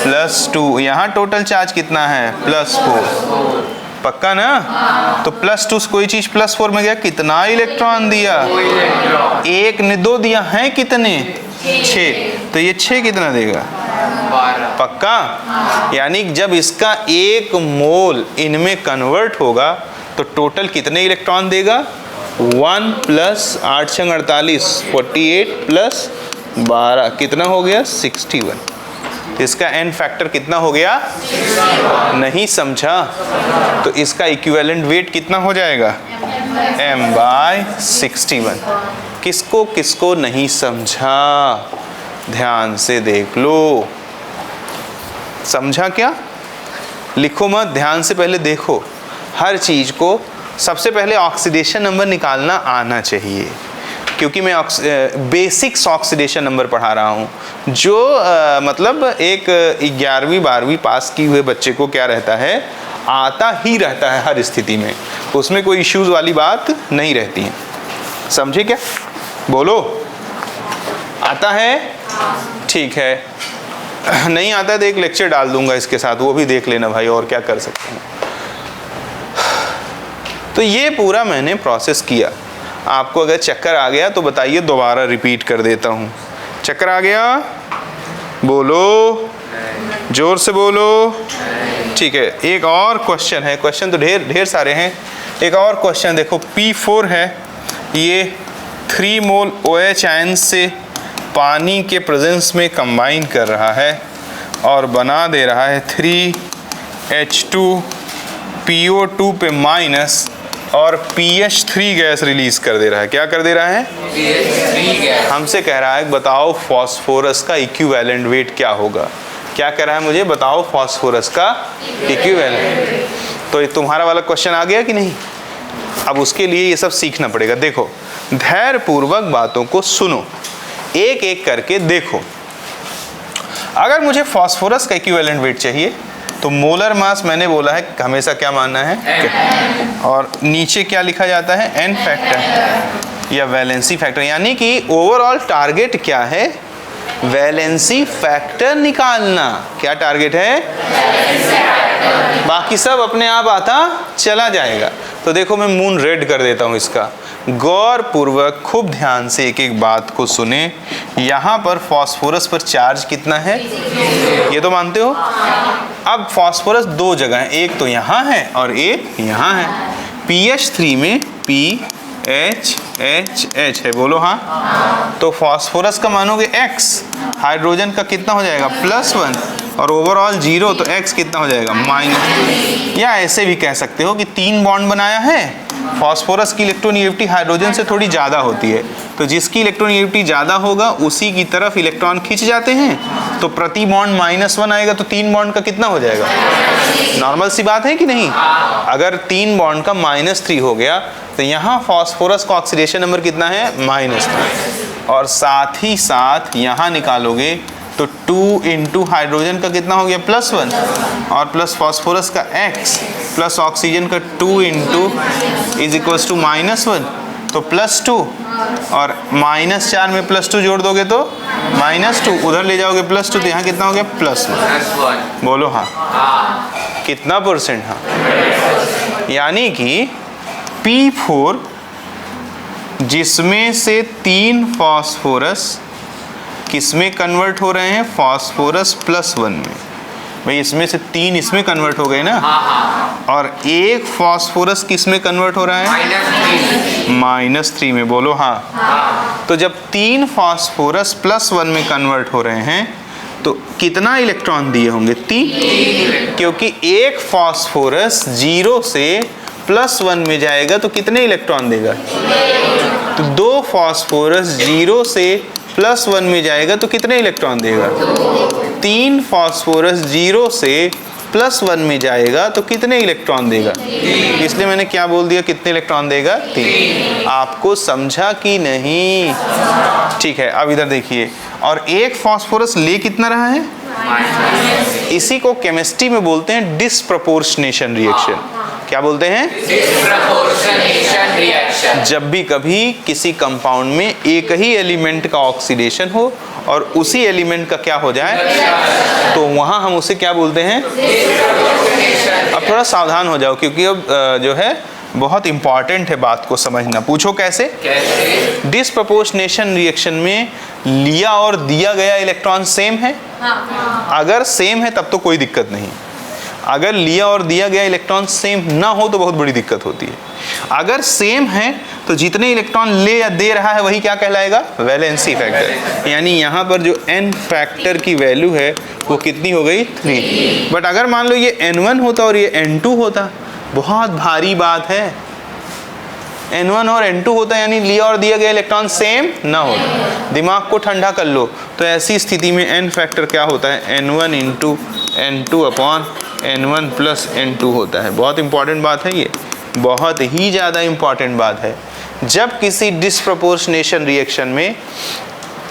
+2। यहाँ टोटल चार्ज कितना है, +4, पक्का ना। तो +2 से कोई चीज +4 में गया, कितना इलेक्ट्रॉन दिया, 1 ने 2 दिया, है कितने, 6। तो ये 6 कितना देगा, 12, पक्का। यानी जब इसका 1 मोल इनमें कन्वर्ट होगा तो टोटल कितने इलेक्ट्रॉन देगा, 1 + 8 × 48, 48 + 12 कितना हो गया, 61। तो इसका n फैक्टर कितना हो गया? नहीं समझा? तो इसका इक्विवेलेंट वेट कितना हो जाएगा? m/61। किसको किसको नहीं समझा? ध्यान से देख लो। समझा क्या? लिखो मत, ध्यान से पहले देखो। हर चीज को सबसे पहले ऑक्सीडेशन नंबर निकालना आना चाहिए, क्योंकि मैं बेसिक्स ऑक्सीडेशन नंबर पढ़ा रहा हूँ, जो मतलब एक 11वीं 12वीं पास किए हुए बच्चे को क्या रहता है, आता ही रहता है हर स्थिति में, उसमें कोई इश्यूज वाली बात नहीं रहती है। समझे क्या? बोलो, आता है? ठीक है। नहीं आता है तो एक लेक्चर डाल दूंगा इसके साथ, वो भी देख लेना भाई, और क्या कर सकते हैं। तो ये पूरा मैंने प्रोसेस किया। आपको अगर चक्कर आ गया तो बताइए, दोबारा रिपीट कर देता हूँ। चक्कर आ गया? बोलो, जोर से बोलो। ठीक है, एक और क्वेश्चन है। क्वेश्चन तो ढेर सारे हैं। एक और क्वेश्चन देखो, P4 है, ये 3 मोल OH आयन से पानी के प्रेजेंस में कंबाइन कर रहा है और बना दे रहा है 3H2PO2 पे माइनस और PH3 गैस रिलीज कर दे रहा है। क्या कर दे रहा है? PH3 gas. हमसे कह रहा है बताओ फॉस्फोरस का इक्विवेलेंट वेट क्या होगा। क्या कह रहा है मुझे? बताओ फॉस्फोरस का इक्विवेलेंट। तो तुम्हारा वाला क्वेश्चन आ गया कि नहीं? अब उसके लिए ये सब सीखना पड़ेगा। देखो, धैर्य पूर्वक बातों को सुनो, एक एक करके देखो। अगर मुझे फॉस्फोरस का इक्विवेलेंट वेट चाहिए तो मोलर मास मैंने बोला है हमेशा क्या मानना है, और नीचे क्या लिखा जाता है? n फैक्टर या वैलेंसी फैक्टर। यानी कि ओवरऑल टारगेट क्या है? वैलेंसी फैक्टर निकालना। क्या टारगेट है? बाकी सब अपने आप आता चला जाएगा। तो देखो, मैं मून रेड कर देता हूँ इसका। गौर पूर्वक खूब ध्यान से एक एक बात को सुने। यहाँ पर फॉस्फोरस पर चार्ज कितना है? ये तो मानते हो। अब फॉस्फोरस दो जगह है, एक तो यहाँ है और एक यहाँ है। PH3 में PHHH है, बोलो हाँ। तो फॉस्फोरस का मानोगे X, हाइड्रोजन का कितना हो जाएगा? +1, और ओवरऑल 0, तो X कितना हो जाएगा? -। या ऐसे भी कह सकते हो कि 3 बॉन्ड बनाया है। फॉस्फोरस की इलेक्ट्रोनेगेटिविटी हाइड्रोजन से थोड़ी ज़्यादा होती है, तो जिसकी इलेक्ट्रोनेगेटिविटी ज़्यादा होगा उसी की तरफ इलेक्ट्रॉन खिंच जाते हैं। तो प्रति बॉन्ड -1 आएगा, तो 3 बॉन्ड का कितना हो जाएगा? नॉर्मल सी बात है कि नहीं? अगर 3 बॉन्ड का -3 हो गया तो यहाँ फॉस्फोरस का ऑक्सीडेशन नंबर कितना है? -3। और साथ ही साथ यहाँ निकालोगे तो 2 इंटू हाइड्रोजन का कितना हो गया? +1, और प्लस फॉस्फोरस का X प्लस ऑक्सीजन का 2 इंटू इज इक्वल्स टू -1, तो +2, और -4 में +2 जोड़ दोगे तो -2, उधर ले जाओगे +2, तो यहाँ कितना हो गया? +1। बोलो हाँ। कितना %? हाँ। यानी कि P4 जिसमें से 3 फॉस्फोरस किसमें कन्वर्ट हो रहे हैं? फॉस्फोरस +1 में। भाई इसमें से 3 इसमें कन्वर्ट हो गए ना, और एक फॉस्फोरस किसमें कन्वर्ट हो रहा है? -3 में। बोलो हाँ। तो जब 3 फॉस्फोरस +1 में कन्वर्ट हो रहे हैं तो कितना इलेक्ट्रॉन दिए होंगे? 3, क्योंकि एक फॉस्फोरस 0 से +1 में जाएगा तो कितने इलेक्ट्रॉन देगा? तो 2 फॉस्फोरस 0 से +1 में जाएगा तो कितने इलेक्ट्रॉन देगा? 3 फॉस्फोरस 0 से +1 में जाएगा तो कितने इलेक्ट्रॉन देगा? इसलिए मैंने क्या बोल दिया? कितने इलेक्ट्रॉन देगा? 3। आपको समझा कि नहीं? ठीक है, अब इधर देखिए, और एक फॉस्फोरस ले कितना रहा है? इसी को केमिस्ट्री में बोलते हैं डिस्प्रपोर्शनेशन रिएक्शन। क्या बोलते हैं? Disproportionation reaction. जब भी कभी किसी कंपाउंड में एक ही एलिमेंट का ऑक्सीडेशन हो और उसी एलिमेंट का क्या हो जाए, तो वहां हम उसे क्या बोलते हैं? अब थोड़ा सावधान हो जाओ, क्योंकि अब जो है बहुत इंपॉर्टेंट है बात को समझना। पूछो कैसे? डिस्प्रपोर्शनेशन रिएक्शन में लिया और दिया गया इलेक्ट्रॉन सेम है? अगर सेम है तब तो कोई दिक्कत नहीं। अगर लिया और दिया गया इलेक्ट्रॉन सेम ना हो तो बहुत बड़ी दिक्कत होती है। अगर सेम है तो जितने इलेक्ट्रॉन ले या दे रहा है वही क्या कहलाएगा, वैलेंसी फैक्टर। यानी यहाँ पर जो n फैक्टर की वैल्यू है वो कितनी हो गई, 3। बट अगर मान लो ये n1 होता और ये n2 होता, बहुत भारी बात है। n1 और n2 होता यानी लिया और दिया गया इलेक्ट्रॉन सेम ना होता। दिमाग को ठंडा कर लो, तो ऐसी स्थिति में n फैक्टर क्या होता है, n1 into n2 upon n1 plus n2 होता है। बहुत इंपॉर्टेंट बात है ये, बहुत ही ज़्यादा इंपॉर्टेंट बात है। जब किसी डिसप्रपोर्शनेशन रिएक्शन में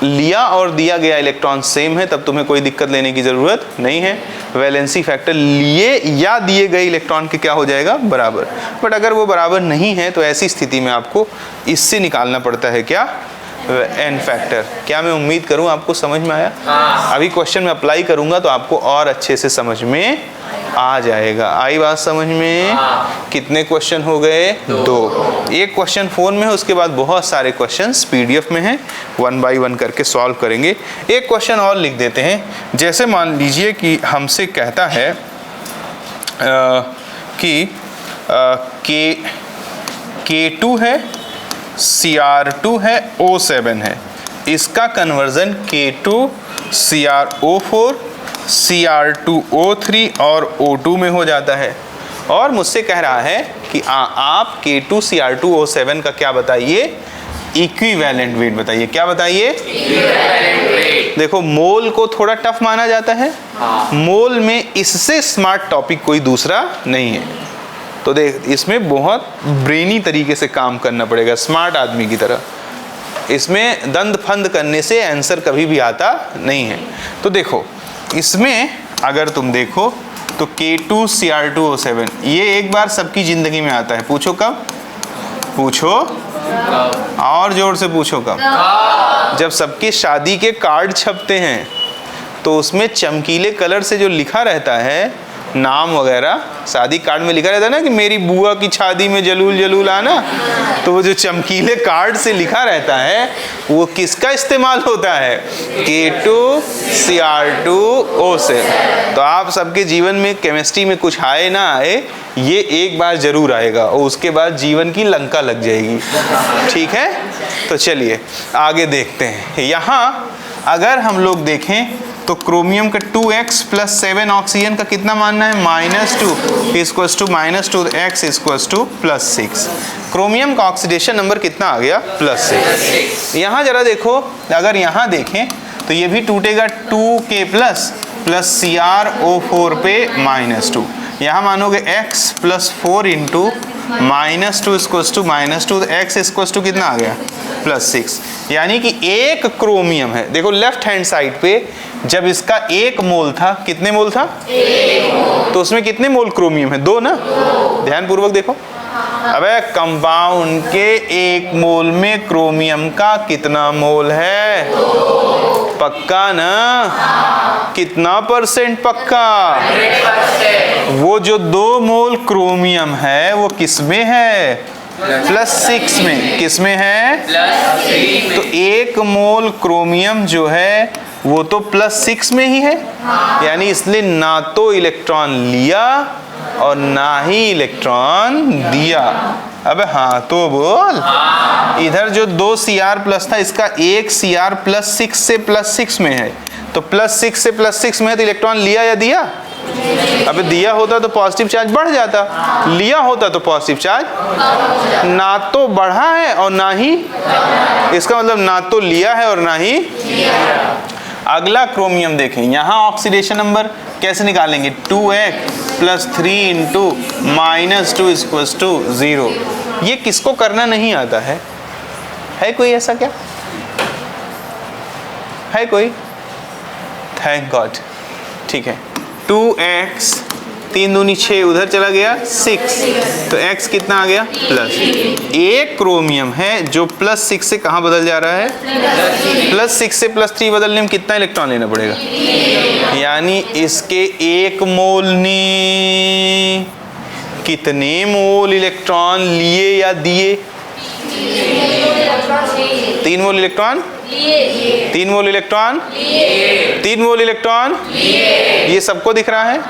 लिया और दिया गया इलेक्ट्रॉन सेम है तब तुम्हें कोई दिक्कत लेने की ज़रूरत नहीं है। वैलेंसी फैक्टर लिए या दिए गए इलेक्ट्रॉन के क्या हो जाएगा, बराबर। बट अगर वो बराबर नहीं है तो ऐसी स्थिति में आपको इससे निकालना पड़ता है क्या, n फैक्टर। क्या मैं उम्मीद करूं आपको समझ में आया? अभी क्वेश्चन में अप्लाई करूंगा तो आपको और अच्छे से समझ में आ जाएगा। आई बात समझ में? कितने क्वेश्चन हो गए, 2। एक क्वेश्चन फोन में है, उसके बाद बहुत सारे क्वेश्चंस पीडीएफ में हैं, 1 बाय 1 करके सॉल्व करेंगे। एक क्वेश्चन और लिख देते हैं। जैसे मान लीजिए कि हमसे कहता है कि K2 है, Cr2 है, O7 है। इसका कन्वर्जन K2 CrO4 Cr2O3 और O2 में हो जाता है। और मुझसे कह रहा है कि आप K2 Cr2O7 का क्या बताइए, इक्विवेलेंट वेट बताइए। क्या बताइए, इक्विवेलेंट वेट। देखो मोल को थोड़ा टफ माना जाता है, मोल में इससे स्मार्ट टॉपिक कोई दूसरा नहीं है। तो देख इसमें बहुत ब्रेनी तरीके से काम करना पड़ेगा, स्मार्ट आदमी की तरह। इसमें दंड फंद करने से आंसर कभी भी आता नहीं है। तो देखो इसमें अगर तुम देखो तो K2 Cr2O7 ये एक बार सबकी ज़िंदगी में आता है। पूछो कब, पूछो और ज़ोर से पूछो कब। जब सबके शादी के कार्ड छपते हैं तो उसमें चमकीले कलर से जो लिखा रहता है नाम वगैरह, शादी कार्ड में लिखा रहता है ना कि मेरी बुआ की शादी में जलूल जलूल आना, तो वो जो चमकीले कार्ड से लिखा रहता है वो किसका इस्तेमाल होता है, K2 Cr2O7। तो आप सबके जीवन में केमिस्ट्री में कुछ आए ना आए, ये एक बार जरूर आएगा और उसके बाद जीवन की लंका लग जाएगी। ठीक है, तो चलिए आगे देखते हैं। यहाँ अगर हम लोग देखें तो क्रोमियम का 2x प्लस 7 ऑक्सीजन का कितना मानना है, -2 equals to -2 x equals to +6। Chromium का ऑक्सीडेशन नंबर कितना आ गया, +6। यहाँ जरा देखो, अगर यहाँ देखें तो ये भी टूटेगा 2k प्लस CrO4 पे -2। यहाँ मानोगे x plus 4 into -2 equals to -2, x equals to कितना आ गया, +6। यानी कि एक क्रोमियम है। देखो लेफ्ट हैंड साइड पे जब इसका 1 मोल था, कितने मोल था, 1 मोल। तो उसमें कितने मोल क्रोमियम है, 2 ना। ध्यान पूर्वक देखो, अबे कंपाउंड के 1 मोल में क्रोमियम का कितना मोल है, 2। पक्का ना, कितना परसेंट पक्का, 100%। वो जो 2 मोल क्रोमियम है वो किस में है, +6 में। किस में है, +3 में। तो 1 मोल क्रोमियम जो है वो तो +6 में ही है। यानी इसलिए ना तो इलेक्ट्रॉन लिया और ना ही इलेक्ट्रॉन दिया। अबे हाँ तो बोल। इधर जो 2 Cr प्लस था, इसका 1 Cr +6 से +6 में है, तो +6 से +6 में है तो इलेक्ट्रॉन लिया या दिया, अबे दिया होता तो पॉजिटिव चार्ज बढ़ जाता, लिया होता तो पॉजिटिव चार्ज ना तो बढ़ा है और ना ही, इसका मतलब ना तो लिया है और ना ही। अगला क्रोमियम देखें, यहाँ ऑक्सीडेशन नंबर कैसे निकालेंगे, 2x plus 3 into -2 equals to 0। ये किसको करना नहीं आता है कोई ऐसा, क्या है कोई, थैंक गॉड। ठीक है, 2x 3 दूनी 6 उधर चला गया 6, तो x कितना आ गया, प्लस। एक क्रोमियम है जो +6 से कहाँ बदल जा रहा है, +6 से +3 बदलने में कितना इलेक्ट्रॉन लेना पड़ेगा, यानी इसके 1 मोल ने कितने मोल इलेक्ट्रॉन लिए या दिए, 3 मोल इलेक्ट्रॉन 3 मोल इलेक्ट्रॉन 3 मोल इलेक्ट्रॉन ये सबको दिख रहा है।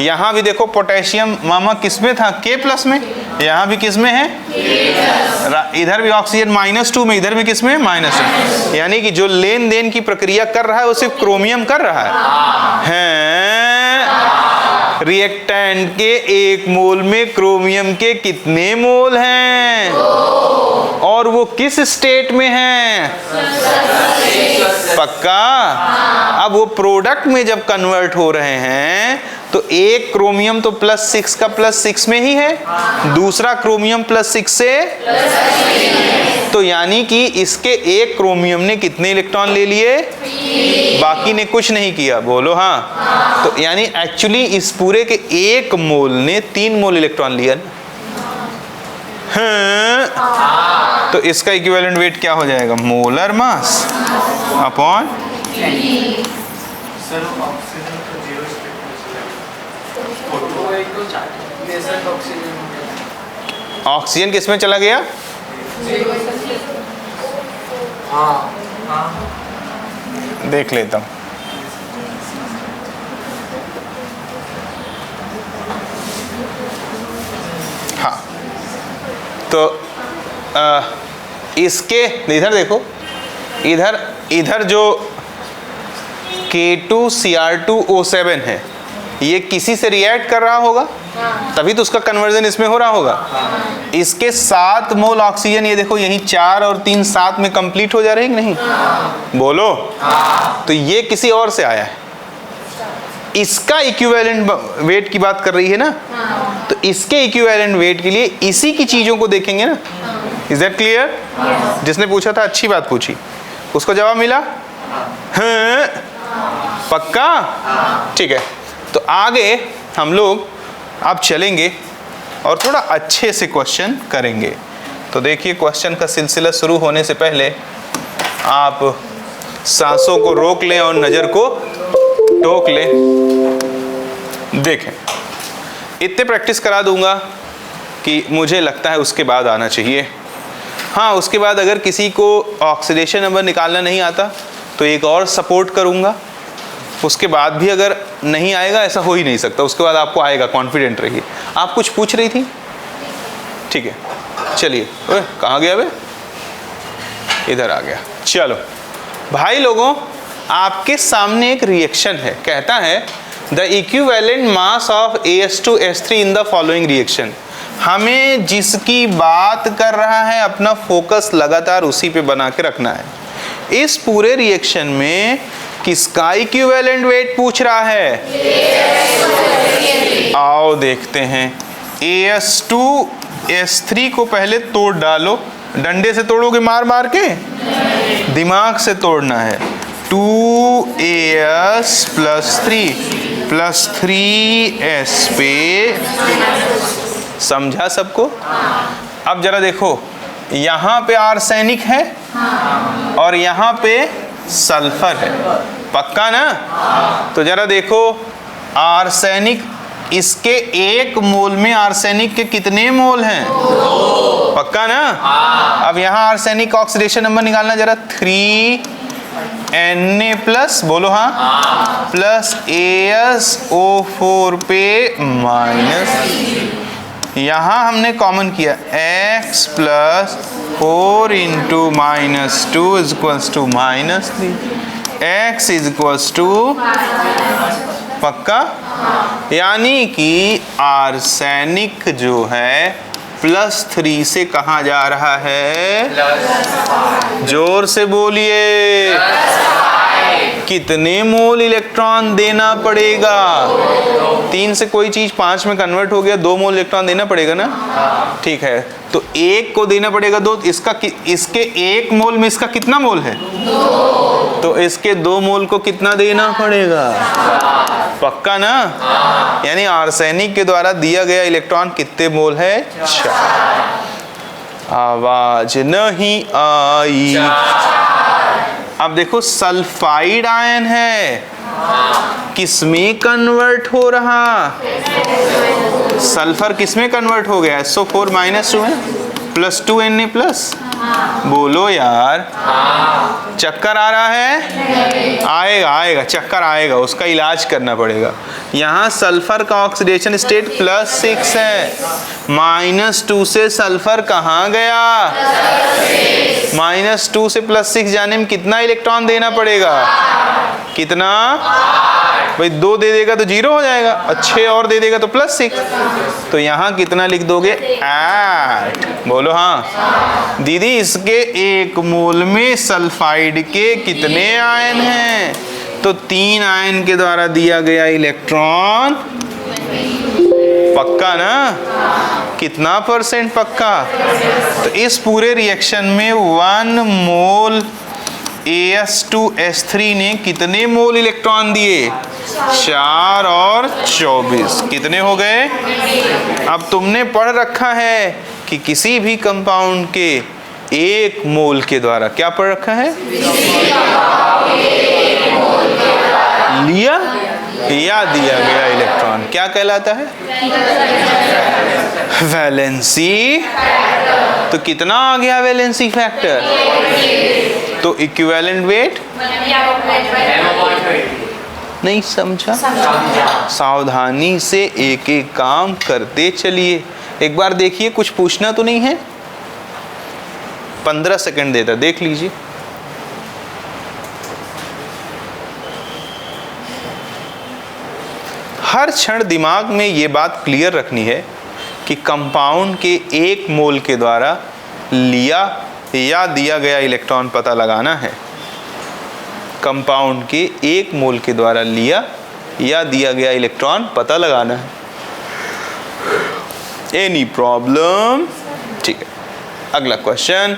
यहाँ भी देखो पोटेशियम मामा किसमें था, K+ में, यहाँ भी किसमें है, इधर भी ऑक्सीजन -2 में, इधर भी किसमें, -2। यानी कि जो लेन देन की प्रक्रिया कर रहा है वो सिर्फ क्रोमियम कर रहा है। रिएक्टेंट के 1 मोल में क्रोमियम के कितने मोल हैं, और वो किस स्टेट में है, पक्का। अब वो प्रोडक्ट में जब कन्वर्ट हो रहे हैं तो एक क्रोमियम तो +6 का +6 में ही है, दूसरा क्रोमियम +6 से, तो यानी कि इसके एक क्रोमियम ने कितने इलेक्ट्रॉन ले लिए, बाकी ने कुछ नहीं किया, बोलो हाँ। तो यानी एक्चुअली इस पूरे के 1 मोल ने 3 मोल इलेक्ट्रॉन लिया। हाँ। तो इसका इक्विवेलेंट वेट क्या हो जाएगा, मोलर मास अपॉन ऑक्सीजन किस में चला गया, देख लेता हूं। हाँ तो इसके इधर देखो, इधर जो K2Cr2O7 है ये किसी से रिएक्ट कर रहा होगा, तभी तो उसका कन्वर्जन इसमें हो रहा होगा। इसके 7 मोल ऑक्सीजन ये देखो यहीं 4 और 3 7 में कंप्लीट हो जा रहे हैं कि नहीं, बोलो। तो ये किसी और से आया है, इसका इक्विवेलेंट वेट की बात कर रही है ना, तो इसके इक्विवेलेंट वेट के लिए इसी की चीजों को देखेंगे ना। Is that clear? जिसने पूछा था अच्छी बात पूछी, उसको जवाब मिला। हाँ पक्का, ठीक है। तो आगे हम लोग अब चलेंगे और थोड़ा अच्छे से क्वेश्चन करेंगे। तो देखिए क्वेश्चन का सिलसिला शुरू होने से पहले आप सांसों को रोक लें और नज़र को टोक लें। देखें, इतने प्रैक्टिस करा दूंगा कि मुझे लगता है उसके बाद आना चाहिए। हाँ, उसके बाद अगर किसी को ऑक्सीडेशन नंबर निकालना नहीं आता तो एक और सपोर्ट करूंगा। उसके बाद भी अगर नहीं आएगा, ऐसा हो ही नहीं सकता, उसके बाद आपको आएगा, कॉन्फिडेंट रहिए। आप कुछ पूछ रही थी, ठीक है, चलिए। ओए कहाँ गया बे, इधर आ गया। चलो भाई लोगों, आपके सामने एक रिएक्शन है, कहता है the equivalent mass of AS2S3 in the following reaction. हमें जिसकी बात कर रहा है अपना फोकस लगातार उसी पे बना के रखना है। इस पूरे रिएक्शन में किसका इक्विवेलेंट वेट पूछ रहा है, आओ देखते हैं। AS2S3 को पहले तोड़ डालो, डंडे से तोड़ोगे मार मार के, दिमाग से तोड़ना है। 2AS + 3S पे, समझा सबको? अब जरा देखो, यहाँ पे आर्सेनिक है और यहाँ पे सल्फर है, पक्का ना? तो जरा देखो, आर्सेनिक, इसके 1 मोल में आर्सेनिक के कितने मोल हैं, पक्का ना? अब यहाँ आर्सेनिक का ऑक्सीडेशन नंबर निकालना जरा, 3Na+, बोलो हाँ, प्लस AsO4 पे माइनस, यहाँ हमने कॉमन किया x + 4 × -2 = -3, x = पक्का। यानी कि आर्सेनिक जो है +3 से कहाँ जा रहा है, जोर से बोलिए, कितने मोल इलेक्ट्रॉन देना पड़ेगा? 3 से कोई चीज 5 में कन्वर्ट हो गया, 2 मोल इलेक्ट्रॉन देना पड़ेगा ना, ठीक है। तो 1 को देना पड़ेगा 2, इसके 1 मोल में इसका कितना मोल है, 2, तो इसके 2 मोल को कितना देना पड़ेगा, पक्का ना? यानी आर्सेनिक के द्वारा दिया गया इलेक्ट्रॉन कितने मोल है, 4। आवाज नहीं आई। अब देखो, सल्फाइड आयन है, किसमें कन्वर्ट हो रहा, सल्फर किसमें कन्वर्ट हो गया, SO4 - 2 में, +2Na+? बोलो यार, चक्कर आ रहा है? आएगा चक्कर आएगा, उसका इलाज करना पड़ेगा। यहाँ सल्फर का ऑक्सीडेशन स्टेट +6 है, -2 से सल्फर कहाँ गया? -2 से +6 जाने में कितना इलेक्ट्रॉन देना पड़ेगा? कितना? भाई 2 दे देगा तो 0 हो जाएगा, और 6 और दे देगा तो +6। तो यहाँ कितना लिख दोगे? 8। बोलो हाँ। दीदी इसके 1 मोल में सल्फाइड के कितने आयन हैं? तो 3 आयन के द्वारा दिया गया इलेक्ट्रॉन। पक्का ना? कितना % पक्का? तो इस पूरे रिएक्शन में 1 मोल AS2S3 ने कितने मोल इलेक्ट्रॉन दिए? 4 और 24। कितने हो गए? अब तुमने पढ़ रखा है कि किसी भी कंपाउंड के 1 मोल के द्वारा, क्या पढ़ रखा है? लिया या दिया गया इलेक्ट्रॉन क्या कहलाता है? वैलेंसी। तो कितना आ गया वैलेंसी फैक्टर? तो इक्विवेलेंट वेट नहीं समझा? सावधानी से एक एक काम करते चलिए। एक बार देखिए, कुछ पूछना तो नहीं है? 15 सेकंड देता, देख लीजिए। हर क्षण दिमाग में ये बात क्लियर रखनी है कि कंपाउंड के 1 मोल के द्वारा लिया या दिया गया इलेक्ट्रॉन पता लगाना है। कंपाउंड के 1 मोल के द्वारा लिया या दिया गया इलेक्ट्रॉन पता लगाना है। Any problem? ठीक है, अगला क्वेश्चन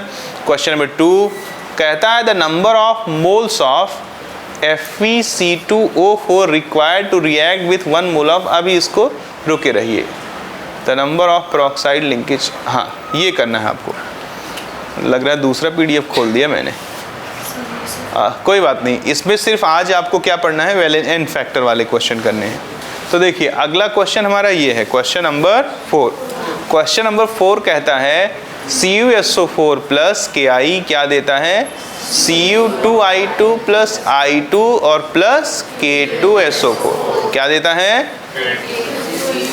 नंबर 2 कहता है the number of moles of FeC2O4 required to react with 1 mole of, अभी इसको रुके रहिए, the number of peroxide linkage. हाँ, ये करना है आपको। लग रहा है दूसरा PDF खोल दिया मैंने। कोई बात नहीं, इसमें सिर्फ आज आपको क्या पढ़ना है? वैलेंस फैक्टर वाले क्वेश्चन करने हैं। तो देखिए अगला क्वेश्चन हमारा ये है, क्वेश्चन नंबर 4। क्वेश्चन नंबर 4 कहता है CuSO4 प्लस Ki क्या देता है? Cu2I2 प्लस I2 और प्लस K2SO4 क्या देता है?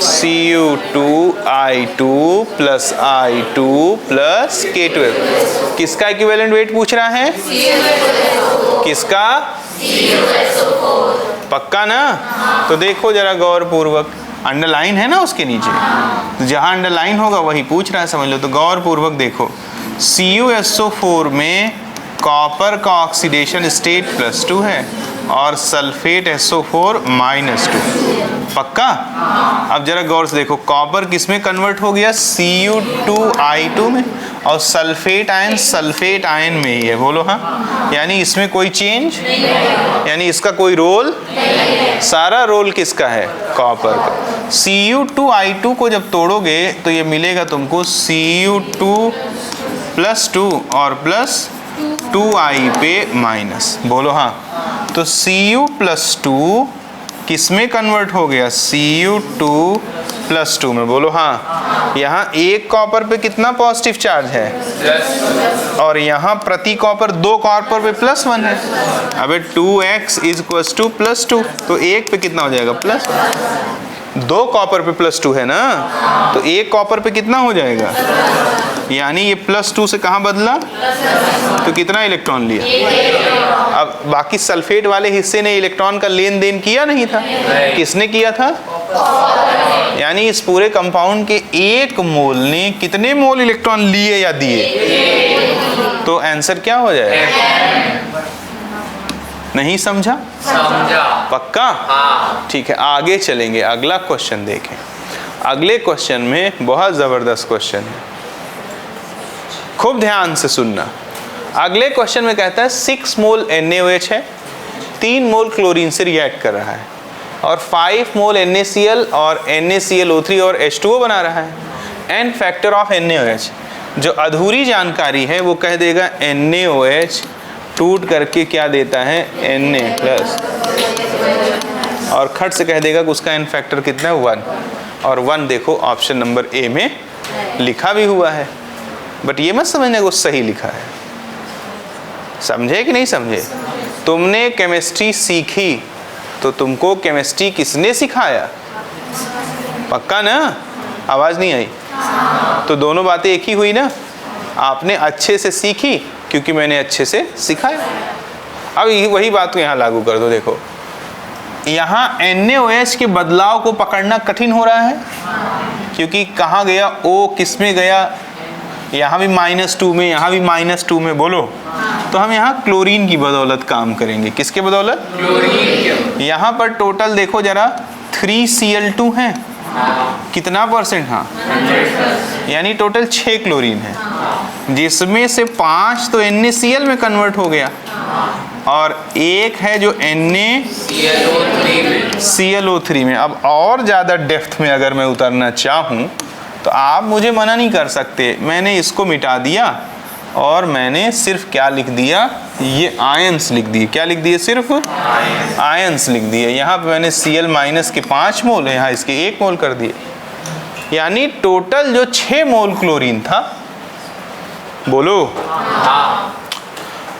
Cu2I2 plus I2 plus K2SO4। किसका इक्विवेलेंट वेट पूछ रहा है? किसका? पक्का ना? तो देखो जरा गौर पूर्वक, अंडरलाइन है ना उसके नीचे, जहां अंडरलाइन होगा वही पूछ रहा है, समझ लो। तो गौर पूर्वक देखो, CuSO4 में कॉपर का ऑक्सीडेशन स्टेट +2 है और सल्फेट SO4 -2। पक्का? अब जरा गौर से देखो, कॉपर किस में कन्वर्ट हो गया? Cu2I2 में, और सल्फेट आयन में ही है। बोलो हाँ। यानी इसमें कोई चेंज, यानी इसका कोई रोल, सारा रोल किसका है? कॉपर का। Cu2I2 को जब तोड़ोगे तो ये मिलेगा तुमको Cu2 +2 और +2I पे माइनस। बोलो हाँ। तो Cu +2 किस में कन्वर्ट हो गया? Cu2 +2 में। बोलो हाँ। यहाँ एक कॉपर पे कितना पॉजिटिव चार्ज है? और यहाँ प्रति कॉपर 2 कॉपर पे +1 है। अबे 2x = +2, तो एक पे कितना हो जाएगा? +1। 2 कॉपर पे +2 है ना, तो एक कॉपर पे कितना हो जाएगा? यानी ये +2 से कहाँ बदला? तो कितना इलेक्ट्रॉन लिया? अब बाकी सल्फेट वाले हिस्से ने इलेक्ट्रॉन का लेन देन किया नहीं था, किसने किया था? यानी इस पूरे कंपाउंड के 1 मोल ने कितने मोल इलेक्ट्रॉन लिए या दिए? तो आंसर क्या हो जाएगा? नहीं समझा? पक्का? हाँ। ठीक है, आगे चलेंगे, अगला क्वेश्चन देखें। अगले क्वेश्चन में बहुत जबरदस्त क्वेश्चन है, खूब ध्यान से सुनना। अगले क्वेश्चन में कहता है 6 मोल NaOH है, 3 मोल क्लोरीन से रिएक्ट कर रहा है और 5 मोल NaCl और NaClO3 और H2O बना रहा है। n फैक्टर ऑफ NaOH, जो अधूरी जानकारी है वो कह देगा NaOH टूट करके क्या देता है? Na+, और खट से कह देगा कि उसका n फैक्टर कितना है? 1, और 1 देखो ऑप्शन नंबर A में लिखा भी हुआ है। बट ये मत समझने को सही लिखा है। समझे कि नहीं समझे? तुमने केमिस्ट्री सीखी तो तुमको केमिस्ट्री किसने सिखाया? पक्का ना? आवाज़ नहीं आई? तो दोनों बातें एक ही हुई ना। आपने अच्छे से सीखी क्योंकि मैंने अच्छे से सिखाया। अब वही बात को यहाँ लागू कर दो। देखो यहाँ NaOH के बदलाव को पकड़ना कठिन हो रहा है क्योंकि कहाँ गया O, किस में गया? यहाँ भी -2 में, यहाँ भी -2 में। बोलो। तो हम यहाँ क्लोरीन की बदौलत काम करेंगे। किसके बदौलत? क्लोरीन। यहाँ पर टोटल देखो जरा 3Cl2 है। कितना %? हाँ, यानी टोटल 6 क्लोरीन है, जिसमें से 5 तो NaCl में कन्वर्ट हो गया और एक है जो NaClO3 में। अब और ज़्यादा डेप्थ में अगर मैं उतरना चाहूँ तो आप मुझे मना नहीं कर सकते। मैंने इसको मिटा दिया और मैंने सिर्फ क्या लिख दिया? ये आयंस लिख दिए। क्या लिख दिए? सिर्फ आयंस लिख दिए। यहाँ पे मैंने Cl- के 5 मोल है, यहाँ इसके 1 मोल कर दिए। यानी टोटल जो 6 मोल क्लोरीन था, बोलो,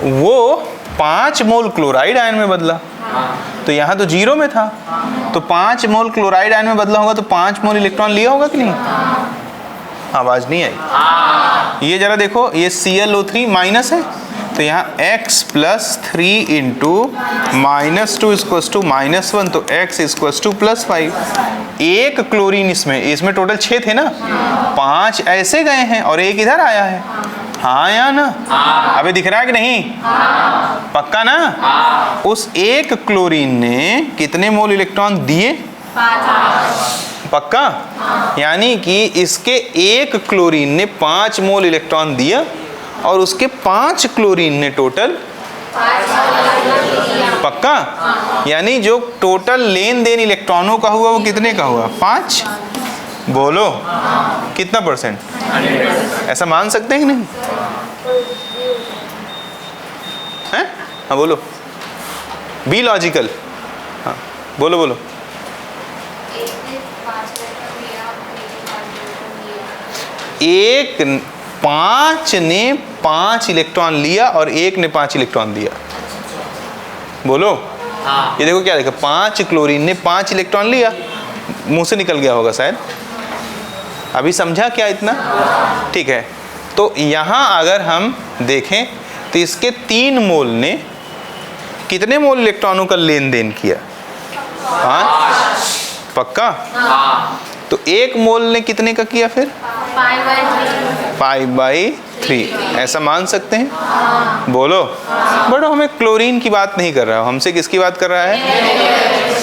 वो 5 मोल क्लोराइड आयन में बदला। तो यहाँ तो 0 में था, तो 5 मोल क्लोराइड आयन में बदला होगा तो 5 मोल इलेक्ट्रॉन लिया होगा कि नहीं? आवाज नहीं आई? ये जरा देखो, ये ClO3 माइनस है तो यहाँ x + 3 × -2 = -1, तो x = +5। एक क्लोरीन इसमें टोटल 6 थे ना, 5 ऐसे गए हैं और एक इधर आया है। हाँ या ना? अबे दिख रहा है कि नहीं? पक्का ना? उस एक क्लोरीन ने कितने मोल इलेक्ट्रॉन दिए? 5। पक्का? यानी कि इसके एक क्लोरीन ने 5 मोल इलेक्ट्रॉन दिया और उसके 5 क्लोरीन ने टोटल 5। पक्का? यानी जो टोटल लेन देन इलेक्ट्रॉनों का हुआ वो कितने का हुआ? 5। बोलो कितना %? 100%। ऐसा मान सकते हैं कि नहीं? हैं? हाँ बोलो, बी लॉजिकल। हाँ बोलो बोलो। एक 5 ने 5 इलेक्ट्रॉन लिया और एक ने 5 इलेक्ट्रॉन दिया। बोलो। हाँ। ये देखो क्या लिखा, 5 क्लोरीन ने 5 इलेक्ट्रॉन लिया। मुंह से निकल गया होगा शायद। अभी समझा क्या इतना? ठीक है। तो यहाँ अगर हम देखें तो इसके 3 मोल ने कितने मोल इलेक्ट्रॉनों का लेन देन किया? 5। पक्का? तो 1 मोल ने कितने का किया फिर? 5/3। ऐसा मान सकते हैं? बोलो। बट हमें क्लोरीन की बात नहीं कर रहा, हमसे किसकी बात कर रहा है?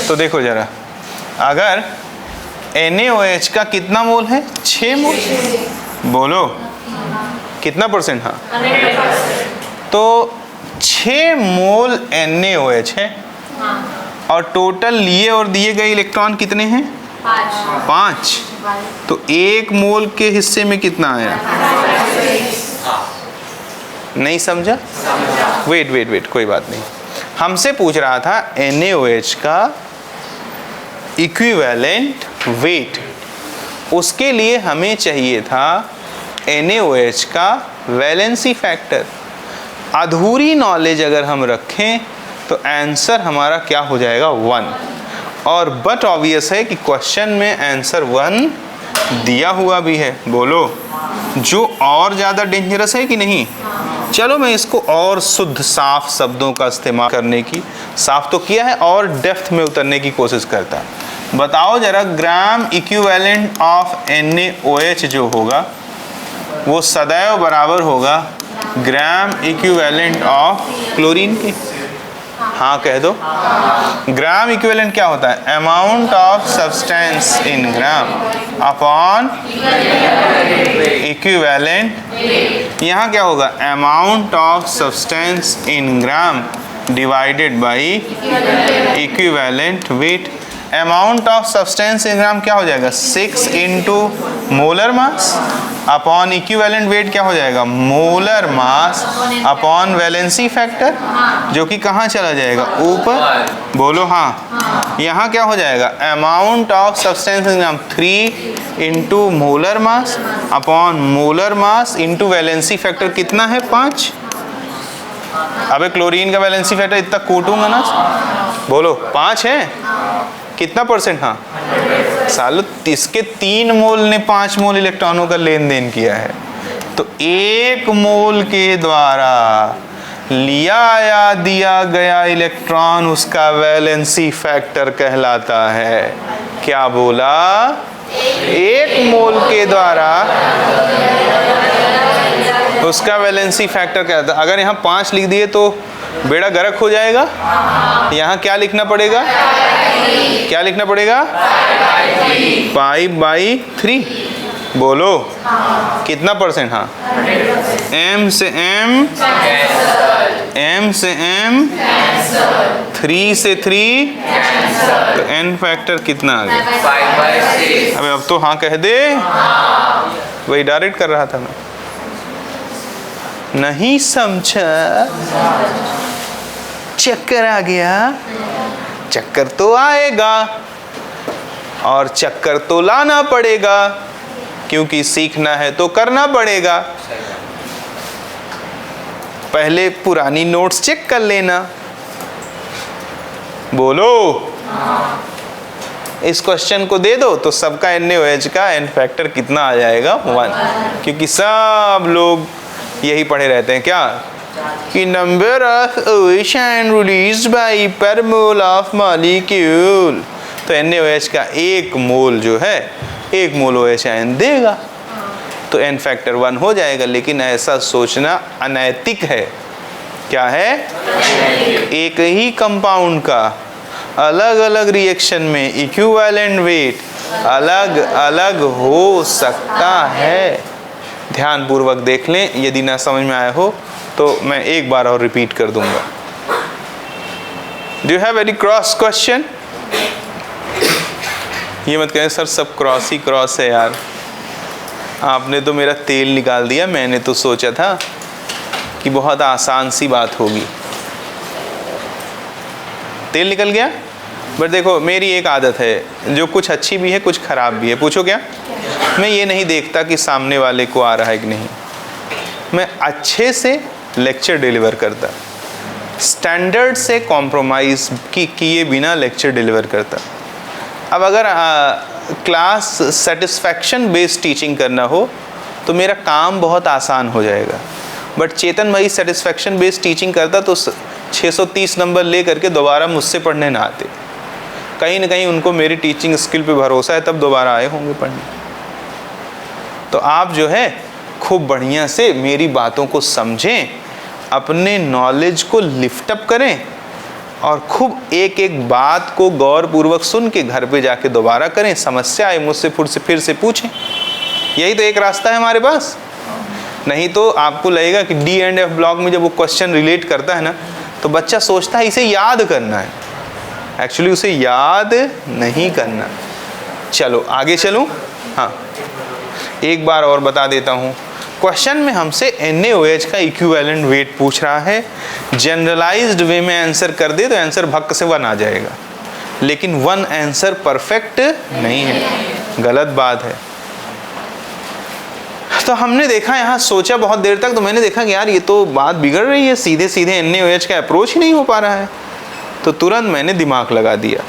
तो देखो जरा, अगर NaOH का कितना मोल है? 6 मोल। बोलो कितना %? हाँ, 100%। तो 6 मोल NaOH है और टोटल लिए और दिए गए इलेक्ट्रॉन कितने हैं? 5। तो 1 मोल के हिस्से में कितना आया? नहीं समझा? वेट, कोई बात नहीं। हमसे पूछ रहा था NaOH का इक्विवेलेंट वेट। उसके लिए हमें चाहिए था NaOH का वैलेंसी फैक्टर। अधूरी नॉलेज अगर हम रखें तो आंसर हमारा क्या हो जाएगा? 1। और बट ऑब्वियस है कि क्वेश्चन में आंसर 1 दिया हुआ भी है। बोलो, जो और ज़्यादा डेंजरस है कि नहीं? चलो मैं इसको और शुद्ध साफ शब्दों का इस्तेमाल करने की, साफ तो किया है, और डेप्थ में उतरने की कोशिश करता है। बताओ जरा, ग्राम इक्विवेलेंट ऑफ NaOH जो होगा वो सदैव बराबर होगा ग्राम इक्विवेलेंट ऑफ क्लोरीन के। हाँ कह दो। ग्राम इक्विवेलेंट क्या होता है? Amount of substance in gram upon equivalent. यहाँ क्या होगा? Amount of substance in gram divided by equivalent weight. Amount of substance in gram क्या हो जाएगा 6 into molar mass upon equivalent weight क्या हो जाएगा molar mass upon valency factor, जो कि कहाँ चला जाएगा ऊपर, बोलो हाँ। यहाँ क्या हो जाएगा amount of substance in gram 3 into molar mass upon molar mass into valency factor कितना है 5। अबे क्लोरीन का वैलेंसी फैक्टर इतना कूटूंगा ना, बोलो 5 है, कितना परसेंट, हाँ सालो इसके 3 मोल ने 5 मोल इलेक्ट्रॉनों का लेन देन किया है, तो 1 मोल के द्वारा लिया या दिया गया इलेक्ट्रॉन उसका वैलेंसी फैक्टर कहलाता है। क्या बोला, 1 मोल के द्वारा उसका वैलेंसी फैक्टर कहलाता है। अगर यहाँ 5 लिख दिए तो बेड़ा गर्क हो जाएगा। यहाँ क्या लिखना पड़ेगा, क्या लिखना पड़ेगा 5/3, बोलो कितना परसेंट, हाँ m से m, m से m, 3 से 3, तो n फैक्टर कितना आ गया 5/6। अबे अब तो हाँ कह दे, वही डायरेक्ट कर रहा था मैं, नहीं समझा, चक्कर आ गया। चक्कर तो आएगा और चक्कर तो लाना पड़ेगा, क्योंकि सीखना है तो करना पड़ेगा। पहले पुरानी नोट्स चेक कर लेना, बोलो इस क्वेश्चन को दे दो तो सबका NaOH का n फैक्टर कितना आ जाएगा 1, क्योंकि सब लोग यही पढ़े रहते हैं क्या कि number of OH ion released by पर मोल ऑफ मॉलिक्यूल, तो NaOH का 1 मोल जो है 1 मोल OH आयन देगा, तो n फैक्टर 1 हो जाएगा। लेकिन ऐसा सोचना अनैतिक है। क्या है, एक ही कंपाउंड का अलग अलग रिएक्शन में इक्विवेलेंट वेट अलग अलग हो सकता है। ध्यान पूर्वक देख लें, यदि ना समझ में आया हो तो मैं एक बार और रिपीट कर दूंगा। Do you have any cross question? ये मत कहें सर सब क्रॉस ही क्रॉस है यार, आपने तो मेरा तेल निकाल दिया। मैंने तो सोचा था कि बहुत आसान सी बात होगी, तेल निकल गया। बट देखो मेरी एक आदत है जो कुछ अच्छी भी है कुछ ख़राब भी है। पूछो क्या? मैं ये नहीं देखता कि सामने वाले को आ रहा है कि नहीं, मैं अच्छे से लेक्चर डिलीवर करता, स्टैंडर्ड से कॉम्प्रोमाइज़ किए बिना लेक्चर डिलीवर करता। अब अगर क्लास सेटिस्फैक्शन बेस्ड टीचिंग करना हो तो मेरा काम बहुत आसान हो जाएगा। बट चेतन भाई सेटिस्फैक्शन बेस्ड टीचिंग करता तो 630 नंबर ले करके दोबारा मुझसे पढ़ने ना आते। कहीं ना कहीं उनको मेरी टीचिंग स्किल पे भरोसा है, तब दोबारा आए होंगे पढ़ने। तो आप जो है खूब बढ़िया से मेरी बातों को समझें, अपने नॉलेज को लिफ्ट अप करें और खूब एक एक बात को गौरपूर्वक सुन के घर पे जाके दोबारा करें। समस्या आए मुझसे फिर से पूछें, यही तो एक रास्ता है हमारे पास। नहीं तो आपको लगेगा कि डी एंड एफ ब्लॉक में जब वो क्वेश्चन रिलेट करता है ना तो बच्चा सोचता है इसे याद करना है, एक्चुअली उसे याद नहीं करना। चलो आगे चलूँ। हाँ एक बार और बता देता हूँ, क्वेश्चन में हमसे NaOH का इक्विवेलेंट वेट पूछ रहा है। जनरलाइज्ड वे में आंसर कर दे तो आंसर भक्क से 1 आ जाएगा, लेकिन 1 आंसर परफेक्ट नहीं है, गलत बात है। तो हमने देखा यहाँ, सोचा बहुत देर तक, तो मैंने देखा कि यार ये तो बात बिगड़ रही है, सीधे सीधे NaOH का अप्रोच ही नहीं हो पा रहा है। तो तुरंत मैंने दिमाग लगा दिया।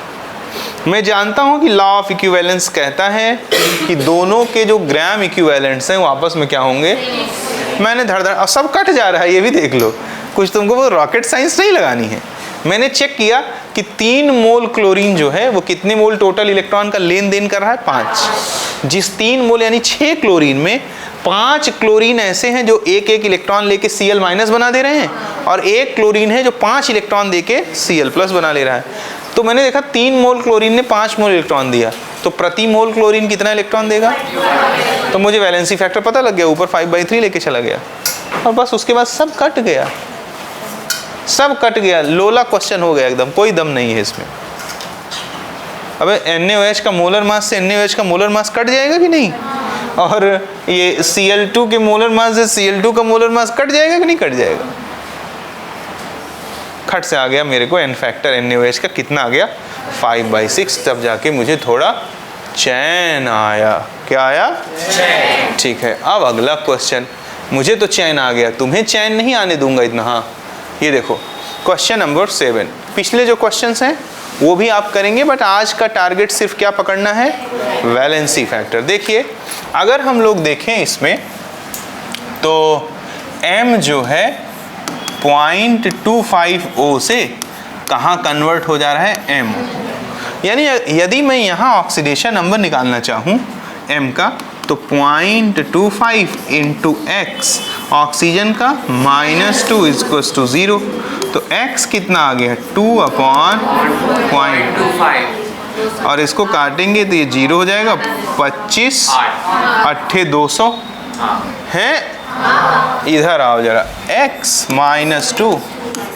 मैं जानता हूँ कि लॉ ऑफ इक्विवेलेंस कहता है कि दोनों के जो ग्राम इक्विवेलेंट्स हैं वो आपस में क्या होंगे, मैंने धड़ अब सब कट जा रहा है, ये भी देख लो, कुछ तुमको वो रॉकेट साइंस नहीं लगानी है। मैंने चेक किया कि 3 मोल क्लोरीन जो है वो कितने मोल टोटल इलेक्ट्रॉन का लेन देन कर रहा है, 5। जिस 3 मोल यानी 6 क्लोरीन में 5 क्लोरीन ऐसे हैं जो एक इलेक्ट्रॉन लेके Cl- बना दे रहे हैं, और 1 क्लोरीन है जो 5 इलेक्ट्रॉन देके Cl+ बना ले रहा है। तो मैंने देखा 3 मोल क्लोरीन ने 5 मोल इलेक्ट्रॉन दिया, तो प्रति मोल क्लोरीन कितना इलेक्ट्रॉन देगा, तो मुझे वैलेंसी फैक्टर पता लग गया, ऊपर 5/3 लेके चला गया, और बस उसके बाद सब कट गया, सब कट गया। लोला क्वेश्चन हो गया एकदम, कोई दम नहीं है इसमें। अबे NaOH का मोलर मास से NaOH का मोलर मास कट जाएगा कि नहीं? और ये Cl2 के मोलर मास से Cl2 का मोलर मास कट जाएगा कि नहीं कट जाएगा? खट से आ गया मेरे को n फैक्टर NaOH का कितना आ गया 5/6। तब जाके मुझे थोड़ा चैन आया। क्या आया? चैन। ठीक है, अब अगला क्वेश्चन। मुझे तो चैन आ गया, तुम्हें चैन नहीं आने दूंगा इतना। हाँ ये देखो क्वेश्चन नंबर 7। पिछले जो क्वेश्चंस हैं वो भी आप करेंगे, बट आज का टारगेट सिर्फ क्या पकड़ना है? Valency factor. देखिए अगर हम लोग देखें इसमें तो m जो है 0.25O से कहाँ कन्वर्ट हो जा रहा है? m। यानी यदि मैं यहाँ ऑक्सीडेशन नंबर निकालना चाहूँ m का तो 0.25 इंटू x ऑक्सीजन का -2 इक्वल्स टू 0। तो x कितना आ गया? 2/0.25 और इसको काटेंगे तो ये 0 हो जाएगा। 25 8 200 है। इधर आओ जरा, x -2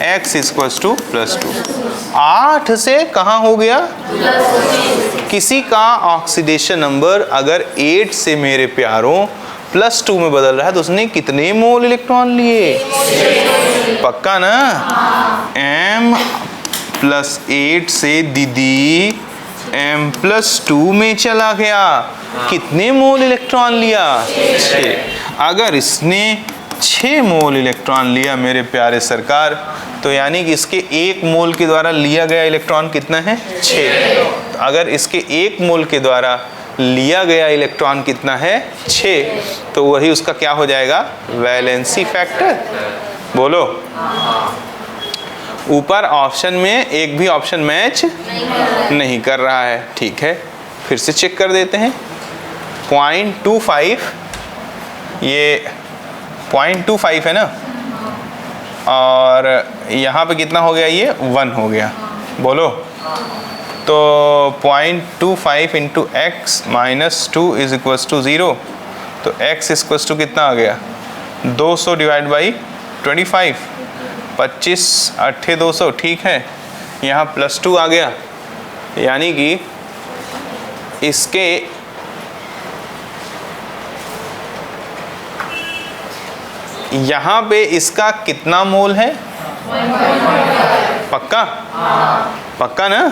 x इक्वल्स टू +2। 8 से कहाँ हो गया? किसी का ऑक्सीडेशन नंबर अगर 8 से मेरे प्यारों +2 में बदल रहा है तो उसने कितने मोल इलेक्ट्रॉन लिए? पक्का ना? m +8 से दीदी m +2 में चला गया। कितने मोल इलेक्ट्रॉन लिया? 6। अगर इसने 6 मोल इलेक्ट्रॉन लिया मेरे प्यारे सरकार, तो यानी कि इसके 1 मोल के द्वारा लिया गया इलेक्ट्रॉन कितना है? 6। तो अगर इसके 1 मोल के द्वारा लिया गया इलेक्ट्रॉन कितना है? 6। तो वही उसका क्या हो जाएगा? Valency factor. बोलो। ऊपर ऑप्शन में एक भी ऑप्शन मैच नहीं कर रहा है। ठीक है, फिर से चेक कर देते हैं। 0.25 ये 0.25 है ना, और यहाँ पे कितना हो गया? ये 1 हो गया। बोलो। तो 0.25 into x -2 is equals to 0। तो x इक्वल्स टू कितना आ गया? 200 डिवाइड बाई 25। 25 8 200। ठीक है, यहाँ +2 आ गया, यानी कि इसके यहाँ पे इसका कितना मोल है? पक्का? पक्का ना?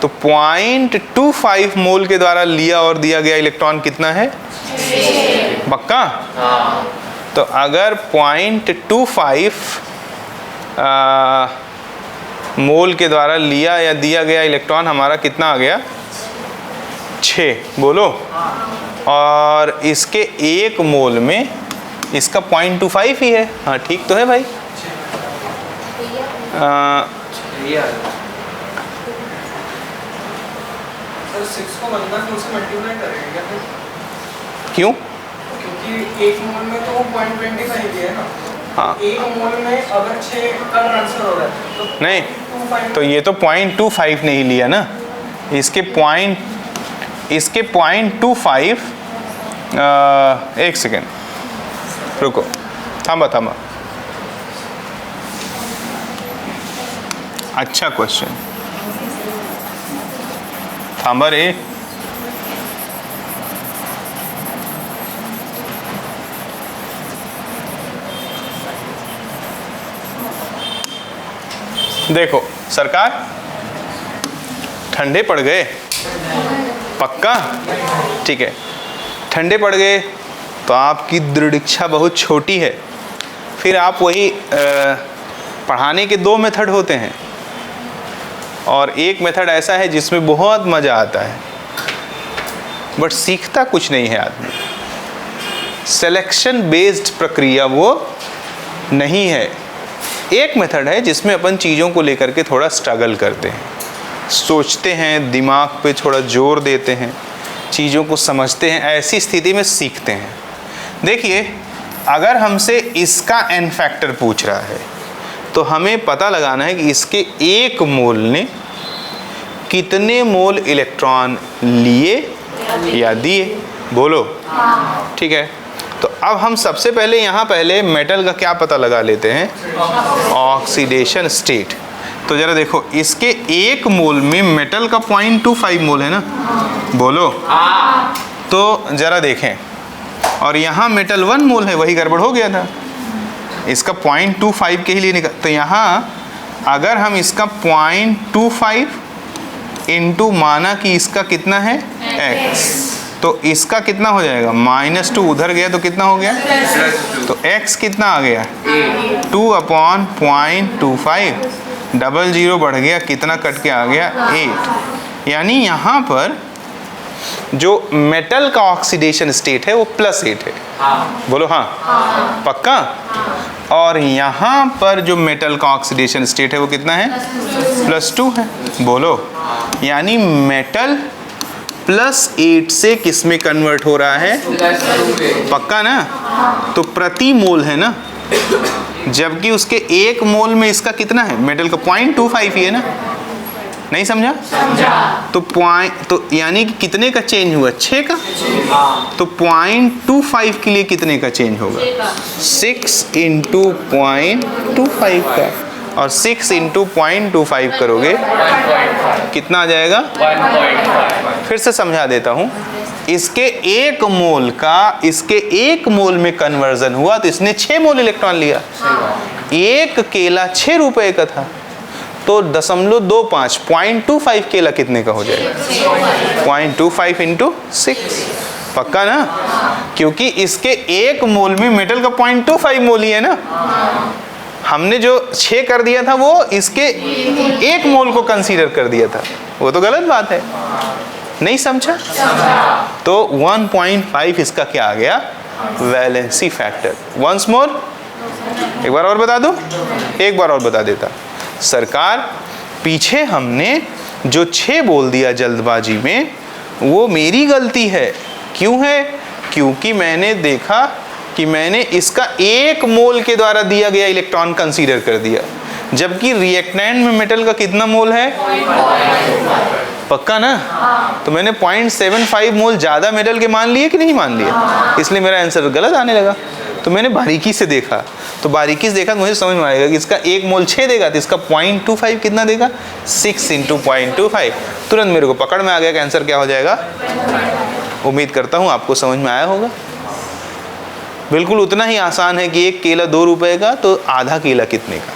तो 0.25 मोल के द्वारा लिया और दिया गया इलेक्ट्रॉन कितना है? पक्का? तो अगर 0.25 मोल के द्वारा लिया या दिया गया इलेक्ट्रॉन हमारा कितना आ गया? 6। बोलो। और इसके 1 मोल में इसका 0.25 ही है। हाँ ठीक तो है भाई। सर 6 को 1 से मल्टीप्लाई करेंगे क्या फिर? क्यों? क्योंकि 1 मोल में तो वो 0.25 ही है ना। हाँ 1 मोल में अगर 6 का ट्रांसफर हो रहा है तो नहीं, तो ये तो 0.25 नहीं लिया ना। इसके 0.25 एक सेकेंड रुको, थामा। अच्छा क्वेश्चन, थामा रे। देखो सरकार, ठंडे पड़ गए? पक्का? ठीक है, ठंडे पड़ गए तो आपकी दृढ़ इच्छा बहुत छोटी है। फिर आप वही पढ़ाने के 2 मेथड होते हैं, और एक मेथड ऐसा है जिसमें बहुत मज़ा आता है बट सीखता कुछ नहीं है आदमी। सिलेक्शन बेस्ड प्रक्रिया वो नहीं है। एक मेथड है जिसमें अपन चीज़ों को लेकर के थोड़ा स्ट्रगल करते हैं, सोचते हैं, दिमाग पे थोड़ा जोर देते हैं, चीज़ों को समझते हैं, ऐसी स्थिति में सीखते हैं। देखिए, अगर हमसे इसका n फैक्टर पूछ रहा है तो हमें पता लगाना है कि इसके 1 मोल ने कितने मोल इलेक्ट्रॉन लिए या दिए। बोलो। ठीक है, तो अब हम सबसे पहले यहाँ मेटल का क्या पता लगा लेते हैं? Oxidation state. तो जरा देखो, इसके 1 मोल में मेटल का 0.25 मोल है ना, बोलो। तो जरा देखें, और यहाँ मेटल 1 मोल है, वही गड़बड़ हो गया था। इसका 0.25 के ही लिए निकल, तो यहाँ अगर हम इसका 0.25 इंटू माना कि इसका कितना है x, तो इसका कितना हो जाएगा, -2 उधर गया तो कितना हो गया, तो x कितना आ गया 2/0.25, डबल जीरो बढ़ गया, कितना कट के आ गया 8। यानी यहाँ पर जो मेटल का ऑक्सीडेशन स्टेट है वो +8 है, बोलो हाँ, पक्का। और यहाँ पर जो मेटल का ऑक्सीडेशन स्टेट है वो कितना है, +2 है, बोलो। यानी मेटल +8 से किस में कन्वर्ट हो रहा है, पक्का ना। तो प्रति मोल है ना, जबकि उसके 1 मोल में इसका कितना है, मेटल का 0.25 ही है ना, नहीं समझा? तो यानी कि कितने का चेंज हुआ, 6 का। तो 0.25 के लिए कितने का चेंज होगा, 6 इंटू 0.25 का, और 6 इंटू 0.25 करोगे कितना आ जाएगा, 1.5। फिर से समझा देता हूँ, इसके 1 मोल का इसके 1 मोल में कन्वर्जन हुआ तो इसने 6 मोल इलेक्ट्रॉन लिया। एक केला 6 रुपए का था, तो 0.25 0.25 केला कितने का हो जाएगा, 0.25 इंटू 6, पक्का ना। क्योंकि इसके 1 मोल में मेटल का 0.25 मोल ही है ना, हमने जो 6 कर दिया था वो इसके 1 मोल को कंसीडर कर दिया था, वो तो गलत बात है, नहीं समझा। तो 1.5 इसका क्या आ गया, वैलेंसी फैक्टर। वंस मोर, एक बार और बता दूं, एक बार और बता देता सरकार। पीछे हमने जो 6 बोल दिया जल्दबाजी में, वो मेरी गलती है। क्यों है, क्योंकि मैंने देखा कि मैंने इसका 1 मोल के द्वारा दिया गया इलेक्ट्रॉन कंसीडर कर दिया, जबकि रिएक्टेंट में मेटल का कितना मोल है, पक्का ना। तो मैंने 0.75 मोल ज़्यादा मेटल के मान लिए कि नहीं मान लिए, इसलिए मेरा आंसर गलत आने लगा। तो मैंने बारीकी से देखा, तो बारीकी से देखा तो मुझे समझ में आएगा कि इसका 1 मोल 6 देगा, तो इसका 0.25 कितना देगा, 6 इंटू 0.25। तुरंत मेरे को पकड़ में आ गया कि आंसर क्या हो जाएगा। उम्मीद करता हूँ आपको समझ में आया होगा। बिल्कुल उतना ही आसान है कि 1 केला 2 रुपए का, तो आधा केला कितने का,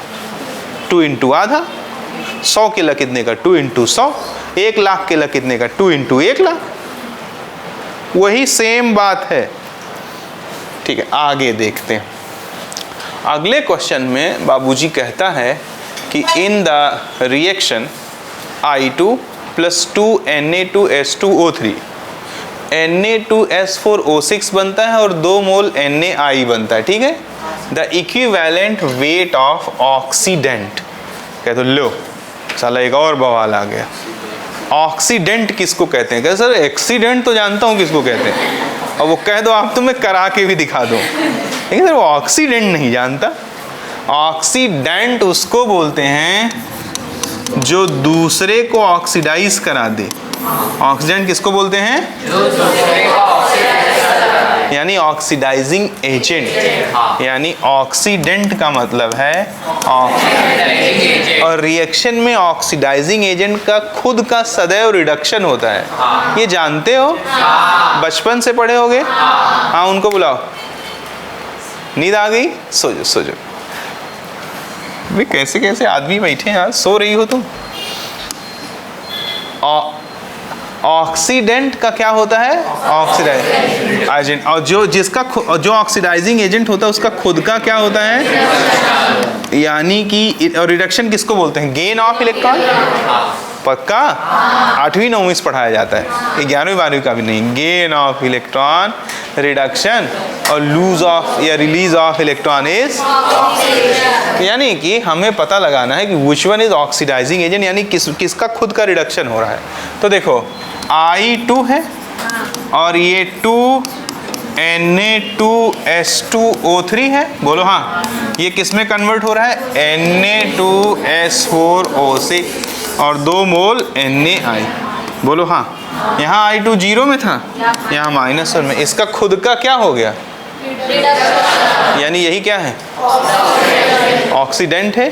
2 इंटू आधा। 100 केला कितने का, 2 इंटू 100। 1 लाख केला कितने का, 2 इंटू 1 लाख। वही सेम बात है, ठीक है। आगे देखते हैं। अगले क्वेश्चन में बाबूजी कहता है कि in the reaction I2 + 2 Na2S2O3 Na2S4O6 बनता है और 2 मोल NaI बनता है, ठीक है। The equivalent weight of oxidant, कह तो लो साला एक और बवाल आ गया। ऑक्सीडेंट किसको कहते हैं, कह सर एक्सीडेंट तो जानता हूँ किसको कहते हैं, और वो कह दो आप तो मैं करा के भी दिखा दूँ, लेकिन सर वो ऑक्सीडेंट नहीं जानता। ऑक्सीडेंट उसको बोलते हैं जो दूसरे को ऑक्सीडाइज करा दे। ऑक्सीडेंट किसको बोलते हैं, यानी ऑक्सीडाइजिंग एजेंट, यानी ऑक्सीडेंट का मतलब है और रिएक्शन में ऑक्सीडाइजिंग एजेंट का खुद का सदैव रिडक्शन होता है। ये जानते हो, बचपन से पढ़े होगे। हाँ उनको बुलाओ, नींद आ गई, सो जाओ सो जाओ। भाई कैसे कैसे आदमी बैठे हैं, सो रही हो तुम। ऑक्सीडेंट का क्या होता है, ऑक्सीडाइजिंग एजेंट, और जो ऑक्सीडाइजिंग एजेंट होता है उसका खुद का क्या होता है, यानी कि रिडक्शन किसको बोलते हैं, गेन ऑफ इलेक्ट्रॉन। पक्का 8वीं 9वीं से पढ़ाया जाता है, 11वीं 12वीं का भी नहीं। गेन ऑफ इलेक्ट्रॉन रिडक्शन और लूज ऑफ या रिलीज ऑफ इलेक्ट्रॉन इज, यानी कि हमें पता लगाना है कि which one is oxidising agent, यानी किसका खुद का रिडक्शन हो रहा है। तो देखो I2 है और ये 2 Na2S2O3 है, बोलो हाँ। ये किस में कन्वर्ट हो रहा है, Na2S4O6 और 2 मोल NaI, बोलो हाँ। यहाँ I2 0 में था, यहाँ -1 में। इसका खुद का क्या हो गया, यानी यही क्या है? ऑक्सीडेंट है।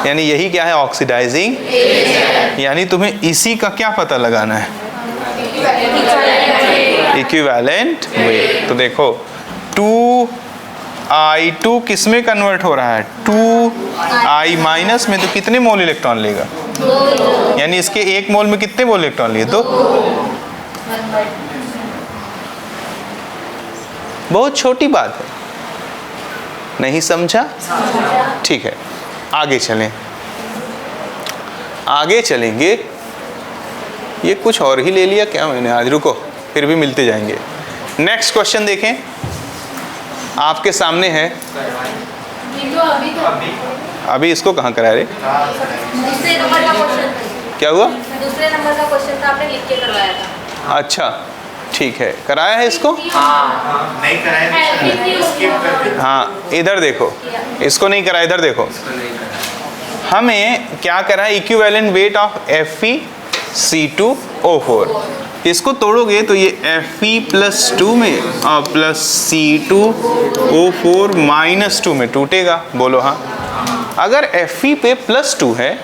यानी यही क्या है? ऑक्सीडाइजिंग। यानी तुम्हें इसी का क्या पता लगाना है? Equivalent weight. तो देखो 2I2 किस में कन्वर्ट हो रहा है? 2I माइनस में, तो कितने मोल इलेक्ट्रॉन लेगा? यानी इसके 1 मोल में कितने मोल इलेक्ट्रॉन लिए? तो बहुत छोटी बात है, नहीं समझा? ठीक है, आगे चलें। आगे चलेंगे। ये कुछ और ही ले लिया क्या मैंने आज? रुको, फिर भी मिलते जाएंगे। नेक्स्ट क्वेश्चन देखें, आपके सामने है। अभी इसको कहाँ करा रहे? दूसरे नंबर का क्वेश्चन। क्या हुआ? दूसरे नंबर का क्वेश्चन था, आपने लिख के करवाया था। अच्छा ठीक है, कराया है इसको? नहीं कराया। हाँ, इधर देखो, इसको नहीं कराया, इधर देखो। हमें क्या करा है? Equivalent weight of Fe(C2O4). इसको तोड़ोगे तो ये Fe+2 में और प्लस C2O4 -2 में टूटेगा। बोलो हाँ। अगर Fe पे +2 है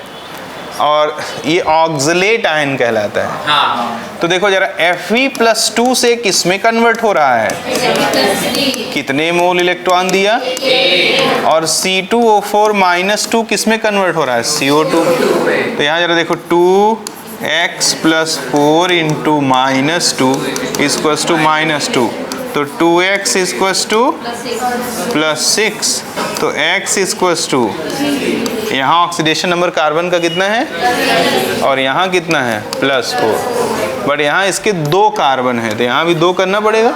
और ये ऑक्सलेट आयन कहलाता है, तो देखो जरा Fe+2 से किस में कन्वर्ट हो रहा है? कितने मोल इलेक्ट्रॉन दिया? और C2O4 -2 किस में कन्वर्ट हो रहा है? CO2। तो यहाँ जरा देखो 2x + 4 × -2 = -2, तो 2x + 6, तो x = यहाँ ऑक्सीडेशन नंबर कार्बन का कितना है और यहाँ कितना है? +4। बट यहाँ इसके 2 कार्बन है, तो यहाँ भी 2 करना पड़ेगा।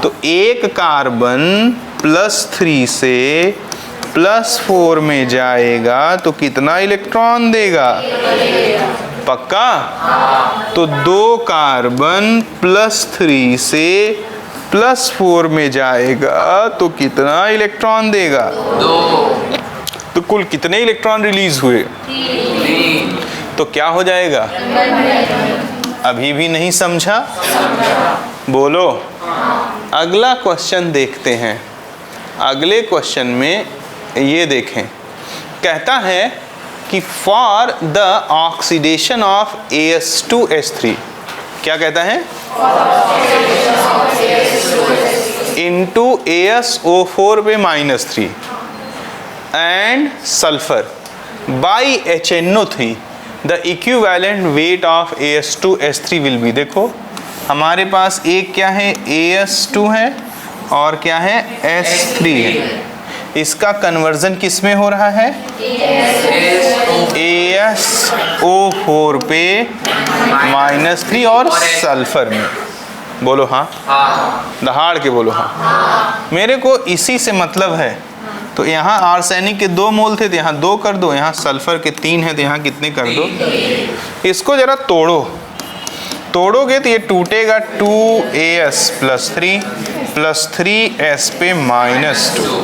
तो एक कार्बन +3 से +4 में जाएगा तो कितना इलेक्ट्रॉन देगा? पक्का? तो 2 कार्बन +3 से +4 में जाएगा तो कितना इलेक्ट्रॉन देगा? 2। तो कुल कितने इलेक्ट्रॉन रिलीज हुए? 3। तो क्या हो जाएगा? अभी भी नहीं समझा? बोलो। अगला क्वेश्चन देखते हैं। अगले क्वेश्चन में ये देखें, कहता है कि for the oxidation of AS2S3, क्या कहता है? into ASO4 पे -3 and sulfur by HNO3 the equivalent weight of AS2S3 will be। देखो हमारे पास एक क्या है? AS2 है और क्या है? S3 है। इसका कन्वर्जन किस में हो रहा है? ASO4 पे -3 और सल्फर में। बोलो हाँ। दहाड़ के बोलो हाँ। मेरे को इसी से मतलब है। तो यहाँ आर्सेनिक के 2 मोल थे तो यहाँ 2 कर दो, यहाँ सल्फर के 3 है तो यहाँ कितने कर दो? इसको जरा तोड़ो। तोड़ोगे तो ये टूटेगा 2AS + 3 + 3S पे -2।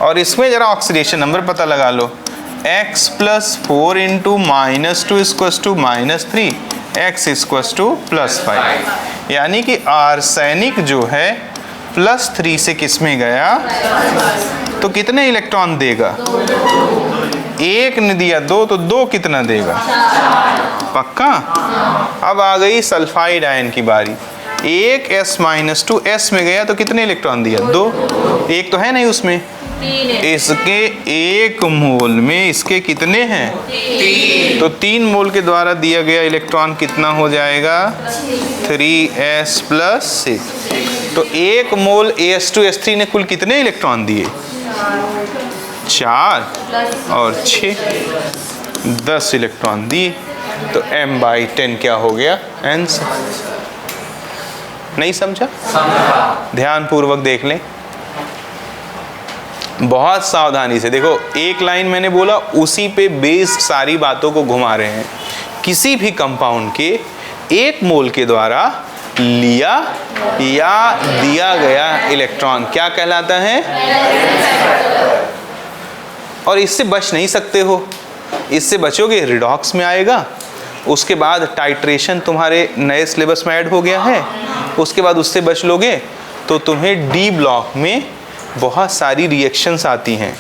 और इसमें जरा ऑक्सीडेशन नंबर पता लगा लो। x + 4 × -2 = -3, x = +5। यानी कि आर्सेनिक जो है +3 से किस में गया? तो कितने इलेक्ट्रॉन देगा? 1 ने दिया 2, तो 2 कितना देगा? पक्का? अब आ गई सल्फाइड आयन की बारी। 1s - 2 s में गया तो कितने इलेक्ट्रॉन दिया? 2। 1 तो है नहीं उसमें। इसके 1 मोल में इसके कितने हैं? 3। तो 3 मोल के द्वारा दिया गया इलेक्ट्रॉन कितना हो जाएगा? 3s + 6। तो 1 मोल AS2S3 ने कुल कितने इलेक्ट्रॉन दिए? 4 और 6, 10 इलेक्ट्रॉन दिए। तो m/10 क्या हो गया? आंसर। नहीं समझा? ध्यान पूर्वक देख लें, बहुत सावधानी से देखो। एक लाइन मैंने बोला, उसी पे बेस्ड सारी बातों को घुमा रहे हैं। किसी भी कंपाउंड के 1 मोल के द्वारा लिया या दिया गया इलेक्ट्रॉन क्या कहलाता है? और इससे बच नहीं सकते हो। इससे बचोगे रिडॉक्स में आएगा। उसके बाद टाइट्रेशन तुम्हारे नए सिलेबस में ऐड हो गया है। उसके बाद उससे बच लोगे तो तुम्हें डी ब्लॉक में बहुत सारी रिएक्शंस आती हैं,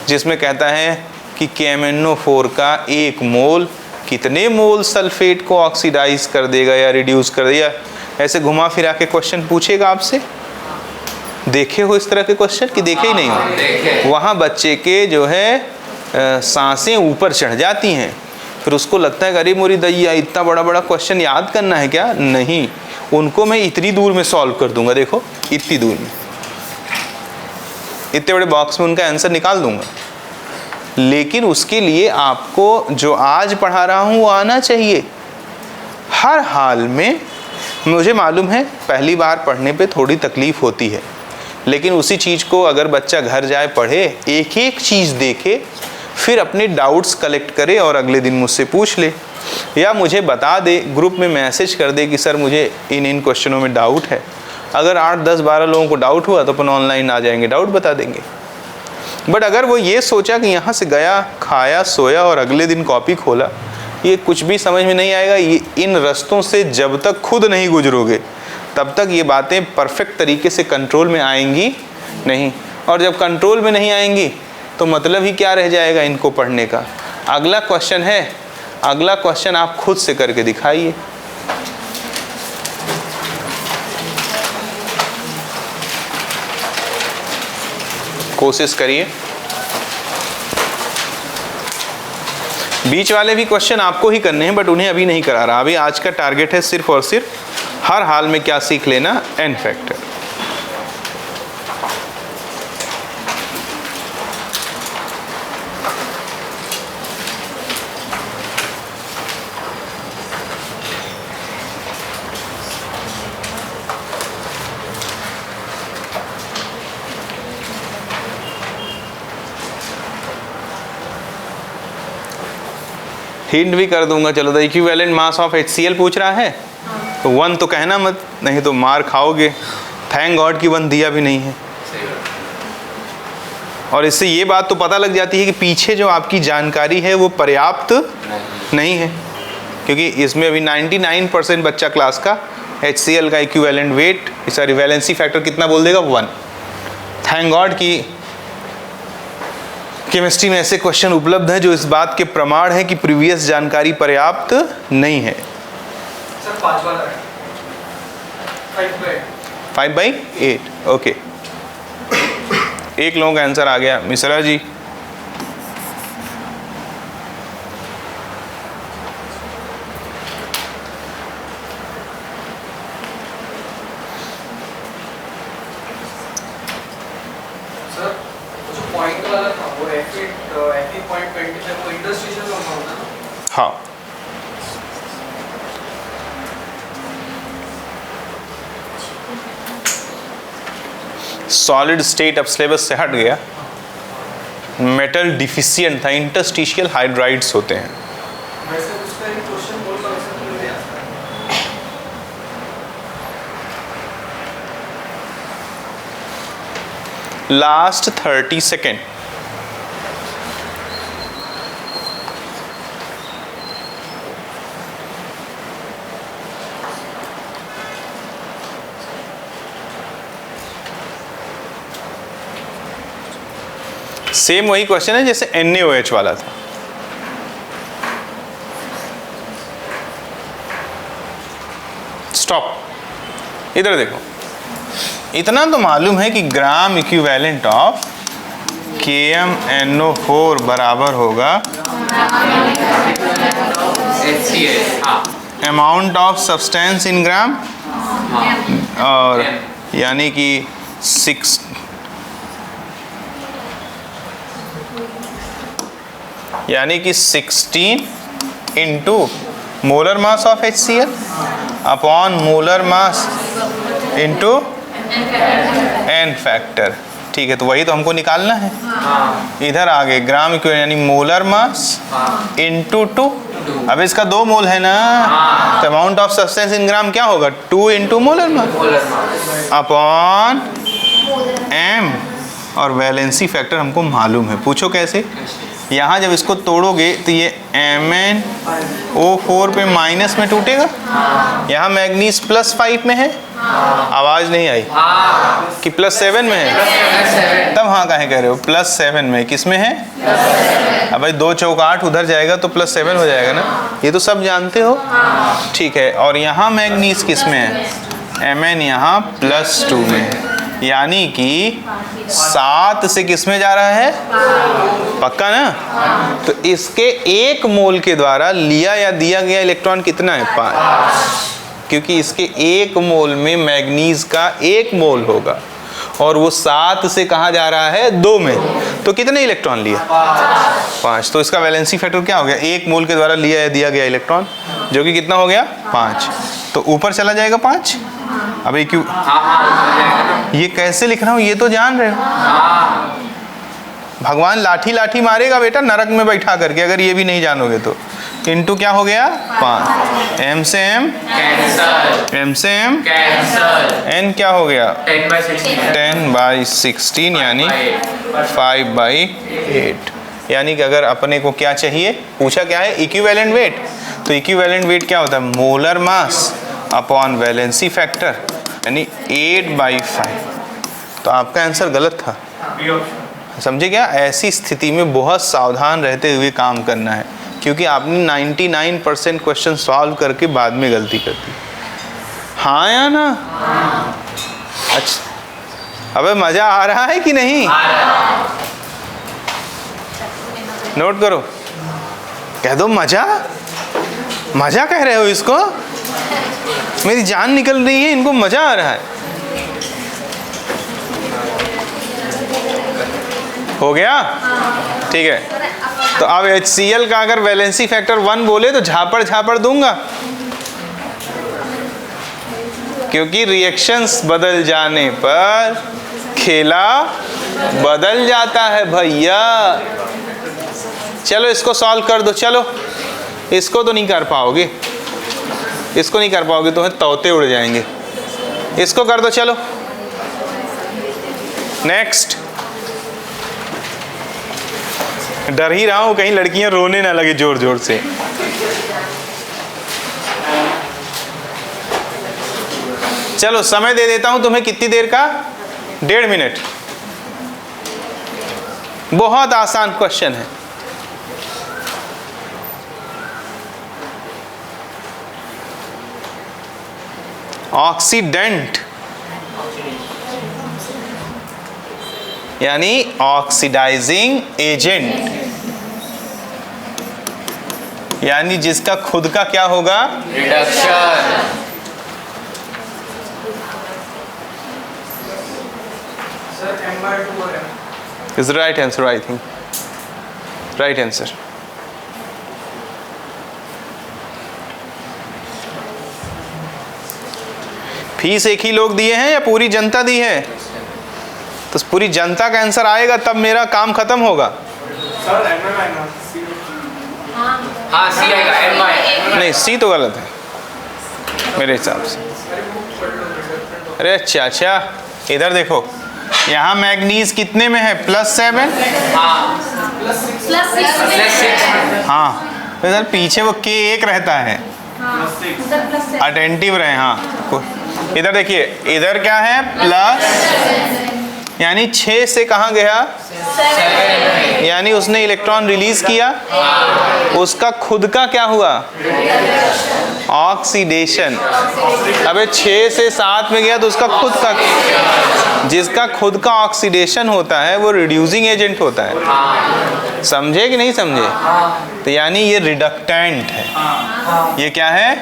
जिसमें कहता है कि KMnO4 का 1 मोल कितने मोल सल्फेट को ऑक्सीडाइज कर देगा या रिड्यूस कर देगा। ऐसे घुमा फिरा के क्वेश्चन पूछेगा आपसे। देखे हो इस तरह के क्वेश्चन कि देखे ही नहीं हो? वहाँ बच्चे के जो है सांसें ऊपर चढ़ जाती हैं, फिर उसको लगता है कि अरे मोरी दैया इतना बड़ा बड़ा क्वेश्चन याद करना है क्या? नहीं, उनको मैं इतनी दूर में सॉल्व कर दूंगा। देखो इतनी दूर में, इतने बड़े बॉक्स में उनका आंसर निकाल दूंगा। लेकिन उसके लिए आपको जो आज पढ़ा रहा हूँ वो आना चाहिए हर हाल में। मुझे मालूम है पहली बार पढ़ने पे थोड़ी तकलीफ़ होती है, लेकिन उसी चीज़ को अगर बच्चा घर जाए पढ़े, एक एक चीज़ देखे, फिर अपने डाउट्स कलेक्ट करे और अगले दिन मुझसे पूछ ले या मुझे बता दे, ग्रुप में मैसेज कर दे कि सर मुझे इन क्वेश्चनों में डाउट है। अगर 8, 10, 12 लोगों को डाउट हुआ तो अपन ऑनलाइन आ जाएंगे, डाउट बता देंगे। बट अगर वो ये सोचा कि यहाँ से गया, खाया, सोया और अगले दिन कॉपी खोला, ये कुछ भी समझ में नहीं आएगा। ये इन रास्तों से जब तक खुद नहीं गुजरोगे तब तक ये बातें परफेक्ट तरीके से कंट्रोल में आएंगी नहीं, और जब कंट्रोल में नहीं आएंगी तो मतलब ही क्या रह जाएगा इनको पढ़ने का। अगला क्वेश्चन है, अगला क्वेश्चन आप खुद से करके दिखाइए। कोशिश करिए। बीच वाले भी क्वेश्चन आपको ही करने हैं, बट उन्हें अभी नहीं करा रहा। अभी आज का टारगेट है सिर्फ और सिर्फ हर हाल में क्या सीख लेना, एन फैक्टर। हिंट भी कर दूंगा, चलो। The equivalent mass of HCl पूछ रहा है तो 1 तो कहना मत, नहीं तो मार खाओगे। थैंक गॉड कि 1 दिया भी नहीं है। और इससे ये बात तो पता लग जाती है कि पीछे जो आपकी जानकारी है वो पर्याप्त नहीं है, क्योंकि इसमें अभी 99% बच्चा क्लास का HCl का equivalent weight, sorry valency factor कितना बोल देगा, 1। थैंक गॉड कि केमिस्ट्री में ऐसे क्वेश्चन उपलब्ध हैं जो इस बात के प्रमाण है कि प्रीवियस जानकारी पर्याप्त नहीं है। सर 5 वाला है 5/8 ओके। एक लोगों का आंसर आ गया, मिश्रा जी। सर जो पॉइंट वाला था वो Fe.20 वो इंडस्ट्रियल होता ना। हाँ, सॉलिड स्टेट अब सिलेबस से हट गया। मेटल डिफिशिएंट था, इंटरस्टिशियल हाइड्राइड्स होते हैं। वैसे उसका एक क्वेश्चन बोल रहा हूं सर, मुझे आता है। Last 30 second. सेम वही क्वेश्चन है जैसे NaOH वाला था। स्टॉप, इधर देखो। इतना तो मालूम है कि ग्राम इक्विवेलेंट ऑफ KMnO4 बराबर होगा amount of substance in gram, और यानी कि 6 यानी कि 16 into molar mass of HCl upon molar mass into n factor. ठीक है, तो वही तो हमको निकालना है। इधर आगे ग्राम इक्विवेलेंट यानी मोलर मास इंटू 2। अब इसका 2 मोल है ना, तो amount of substance in gram क्या होगा, 2 into molar mass upon m, और वैलेंसी फैक्टर हमको मालूम है। पूछो कैसे, यहाँ जब इसको तोड़ोगे तो ये MnO4 पे माइनस में टूटेगा। यहाँ मैग्नीज +5 में है, आवाज नहीं आई कि +7 में है, तब हाँ काहे कह रहे हो, +7 में, किस में है? अब भाई 2 चौक 8 उधर जाएगा तो +7 हो जाएगा ना, ये तो सब जानते हो, ठीक है। और यहाँ मैग्नीज किस में है? Mn यहाँ +2 में है, यानी कि 7 से किस में जा रहा है? पक्का ना? तो इसके 1 मोल के द्वारा लिया या दिया गया इलेक्ट्रॉन कितना है? 5, क्योंकि इसके 1 मोल में मैग्नीज का 1 मोल होगा और वो 7 से कहाँ जा रहा है? 2 में। तो कितने इलेक्ट्रॉन लिया? 5। तो इसका वैलेंसी फैक्टर क्या हो गया? 1 मोल के द्वारा लिया या दिया गया इलेक्ट्रॉन, जो कि कितना हो गया? 5। तो ऊपर चला जाएगा 5। अबे क्यों ये कैसे लिख रहा हूँ, ये तो जान रहे हो। भगवान लाठी लाठी मारेगा बेटा नरक में बैठा करके, अगर ये भी नहीं जानोगे तो। इनटू क्या हो गया? 5। M से M M से M N क्या हो गया? 10/16 यानी 5/8। यानी कि अगर अपने को क्या चाहिए, पूछा क्या है? Equivalent weight. तो इक्विवेलेंट वेट क्या होता है? Molar mass upon valency factor, यानी 8/5। तो आपका आंसर गलत था, समझे क्या? ऐसी स्थिति में बहुत सावधान रहते हुए काम करना है, क्योंकि आपने 99% क्वेश्चन सॉल्व करके बाद में गलती कर दी। हाँ या ना? अच्छा, अबे मजा आ रहा है कि नहीं? नोट करो, कह दो मजा। मजा कह रहे हो इसको? मेरी जान निकल रही है, इनको मजा आ रहा है। हो गया? ठीक है। तो अब HCl का अगर वैलेंसी फैक्टर 1 बोले तो झापड़ झापड़ दूंगा, क्योंकि रिएक्शंस बदल जाने पर खेला बदल जाता है भैया। चलो इसको सॉल्व कर दो। चलो इसको तो नहीं कर पाओगे, इसको नहीं कर पाओगे तो तोते उड़ जाएंगे। इसको कर दो। चलो नेक्स्ट। डर ही रहा हूं कहीं लड़कियां रोने ना लगे जोर जोर से। चलो समय दे देता हूं तुम्हें, कितनी देर का? 1.5 मिनट। बहुत आसान क्वेश्चन है। ऑक्सीडेंट यानी ऑक्सीडाइजिंग एजेंट, यानी जिसका खुद का क्या होगा? Reduction. Is right answer, I think right answer. Fees एक ही लोग दिए हैं या पूरी जनता दी है? तो पूरी जनता का आंसर आएगा तब मेरा काम खत्म होगा। हाँ सी आएगा। नहीं, सी तो गलत है मेरे हिसाब से। अरे अच्छा, इधर देखो, यहाँ मैग्नीज कितने में है? +7। हाँ, तो इधर पीछे वो K1 रहता है, अटेंटिव रहे। हाँ, इधर देखिए, इधर क्या है? प्लस, यानी 6 से कहाँ गया? 7, यानी उसने इलेक्ट्रॉन रिलीज किया, उसका खुद का क्या हुआ? ऑक्सीडेशन। अबे 6 से 7 में गया तो उसका खुद का, जिसका खुद का ऑक्सीडेशन होता है वो रिड्यूसिंग एजेंट होता है। समझे कि नहीं समझे? तो यानी ये रिडक्टेंट है। ये क्या है?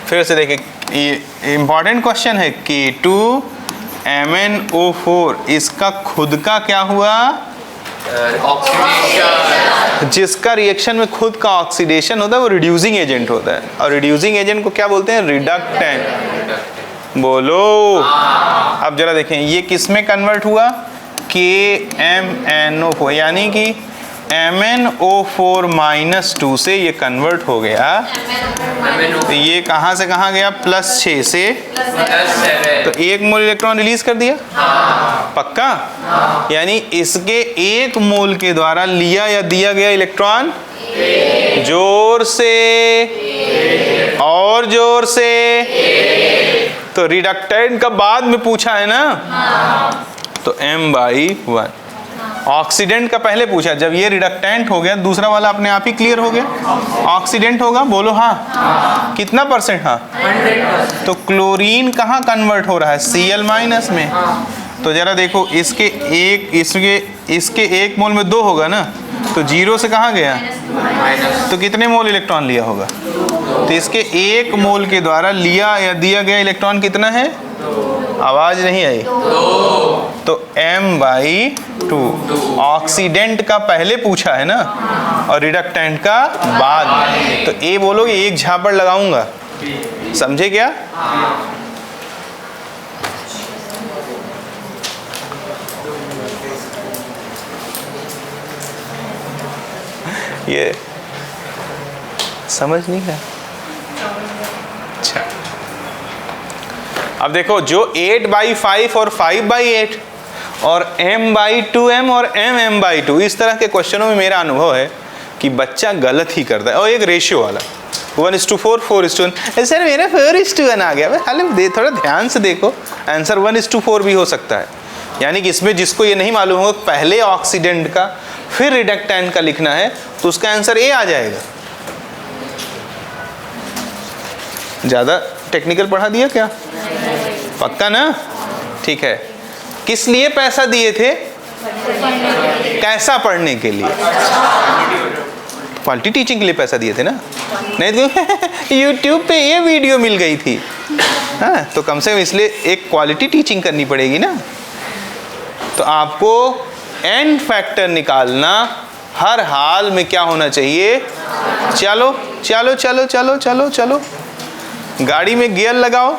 फिर से देखिए, ये इंपॉर्टेंट क्वेश्चन है। K2MnO4 इसका खुद का क्या हुआ? ऑक्सीडेशन। जिसका रिएक्शन में खुद का ऑक्सीडेशन होता है वो रिड्यूसिंग एजेंट होता है, और रिड्यूसिंग एजेंट को क्या बोलते हैं? रिडक्टेंट। बोलो। अब जरा देखें ये किस में कन्वर्ट हुआ? KMnO4, यानी कि MnO4 -2 से ये कन्वर्ट हो गया, तो ये कहाँ से कहाँ गया, +6 से, तो 1 मोल इलेक्ट्रॉन रिलीज कर दिया। पक्का? यानी इसके 1 मोल के द्वारा लिया या दिया गया इलेक्ट्रॉन, जोर से और जोर से, तो रिडक्टेंट का बाद में पूछा है ना, तो m/1। ऑक्सीडेंट का पहले पूछा, जब ये रिडक्टेंट हो गया दूसरा वाला अपने आप ही क्लियर हो गया, ऑक्सीडेंट होगा, बोलो हाँ। कितना %? हाँ, 100%। तो क्लोरीन कहाँ कन्वर्ट हो रहा है, Cl- में। तो जरा देखो, इसके 1 मोल में 2 होगा ना, तो 0 से कहाँ गया, तो कितने मोल इलेक्ट्रॉन लिया होगा, तो इसके 1 मोल के द्वारा लिया या दिया गया इलेक्ट्रॉन कितना है, आवाज नहीं आई, तो m/2। ऑक्सीडेंट का पहले पूछा है ना, और रिडक्टेंट का बाद। तो ए बोलोगे, एक झापड़ लगाऊंगा, समझे क्या? ये समझ नहीं है। अच्छा, अब देखो, जो 8/5 और 5/8 और m/2m और mm/2, इस तरह के क्वेश्चनों में मेरा अनुभव है कि बच्चा गलत ही करता है। और एक रेशियो वाला 1:4, 4:1, सर मेरा 4:1 आ गया। हालांकि थोड़ा ध्यान से देखो, आंसर 1:4 भी हो सकता है। यानी कि इसमें जिसको ये नहीं मालूम होगा पहले ऑक्सीडेंट का फिर रिडक्टेंट का लिखना है, तो उसका आंसर ए आ जाएगा। ज़्यादा टेक्निकल पढ़ा दिया क्या? पक्का ना? ठीक है। किस लिए पैसा दिए थे? कैसा पढ़ने के लिए, क्वालिटी टीचिंग के लिए पैसा दिए थे ना, नहीं तो YouTube पे ये वीडियो मिल गई थी। हाँ, तो कम से कम इसलिए एक क्वालिटी टीचिंग करनी पड़ेगी ना। तो आपको एन फैक्टर निकालना हर हाल में क्या होना चाहिए? चलो चलो चलो चलो चलो चलो, गाड़ी में गियर लगाओ।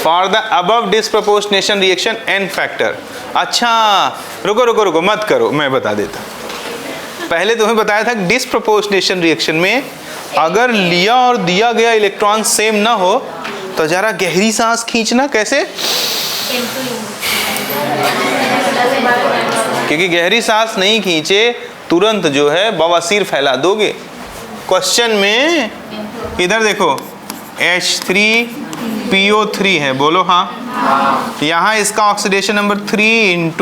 For the above disproportionation reaction n factor. अच्छा, रुको रुको रुको, मत करो, मैं बता देता। पहले तुम्हें बताया था डिस्प्रपोर्शनेशन रिएक्शन में अगर लिया और दिया गया इलेक्ट्रॉन सेम ना हो तो जरा गहरी सांस खींचना। कैसे? क्योंकि गहरी सांस नहीं खींचे तुरंत जो है बवासीर फैला दोगे। क्वेश्चन में इधर देखो, H3PO3 है, बोलो हाँ। यहाँ इसका ऑक्सीडेशन नंबर 3 ×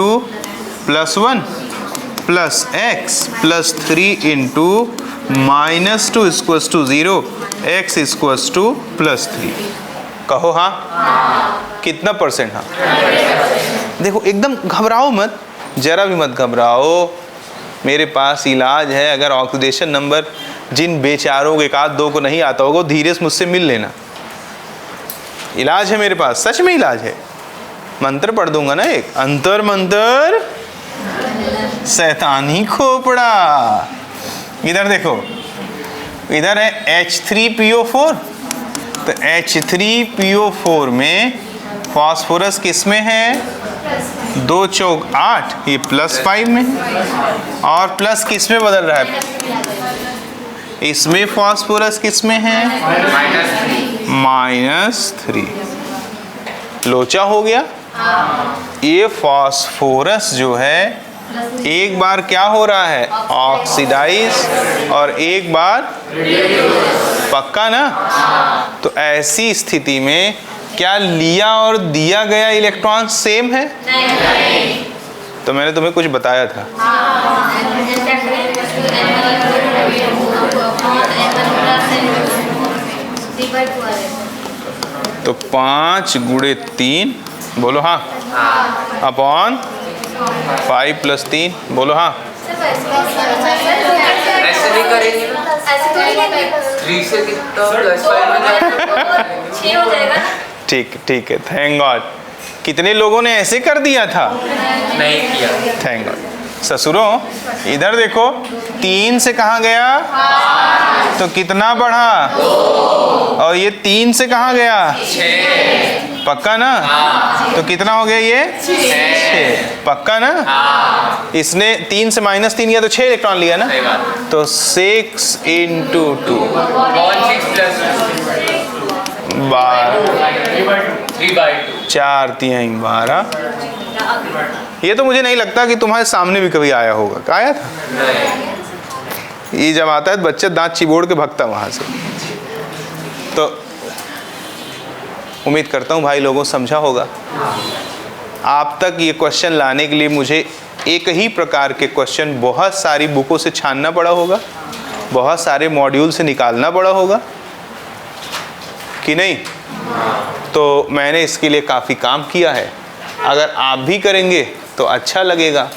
+1 + x + 3 × -2 = 0, x = +3। कहो हाँ। कितना %? हाँ। देखो, एकदम घबराओ मत, जरा भी मत घबराओ। मेरे पास इलाज है। अगर ऑक्सीडेशन नंबर जिन बेचारों के 1-2 को नहीं आता होगा, धीरे से मुझसे मिल लेना। इलाज है मेरे पास, सच में इलाज है। मंत्र पढ़ दूंगा ना, एक अंतर मंतर शैतानी खोपड़ा। इधर देखो, इधर है H3PO4। तो H3PO4 में फास्फोरस किस में है? 2 चौक 8, ये +5 में। और प्लस किस में बदल रहा है? इसमें फास्फोरस किस में है? -3। लोचा हो गया। ये फास्फोरस जो है एक बार क्या हो रहा है? ऑक्सीडाइज, और एक बार पक्का ना। तो ऐसी स्थिति में क्या लिया और दिया गया इलेक्ट्रॉन सेम है? नहीं। तो मैंने तुम्हें कुछ बताया था। तो 5 × 3, बोलो हाँ, अपॉन 5 + 3, बोलो हाँ। ऐसे नहीं करेंगे ना, 3 से कितना +5 में जाएगा? 6 हो जाएगा ना। ठीक ठीक है, थैंक गॉड। कितने लोगों ने ऐसे कर दिया था? नहीं किया। Thank God. ससुरों इधर देखो, 3 से कहाँ गया? तो कितना बढ़ा? और ये 3 से कहाँ गया? पक्का ना? तो कितना हो गया ये? 6। पक्का ना? इसने 3 से -3 किया तो 6 इलेक्ट्रॉन लिया ना? तो 6 × 2 12, 4 3 12। ये तो मुझे नहीं लगता कि तुम्हारे सामने भी कभी आया होगा। क्या आया था? ये जब आता है बच्चा दांत चिबोड़ के भागता वहां से। तो उम्मीद करता हूँ भाई लोगों समझा होगा। आप तक ये क्वेश्चन लाने के लिए मुझे एक ही प्रकार के क्वेश्चन बहुत सारी बुकों से छानना पड़ा होगा, बहुत सारे मॉड्यूल से निकालना पड़ा होगा कि नहीं? तो मैंने इसके लिए काफ़ी काम किया है। अगर आप भी करेंगे तो अच्छा लगेगा,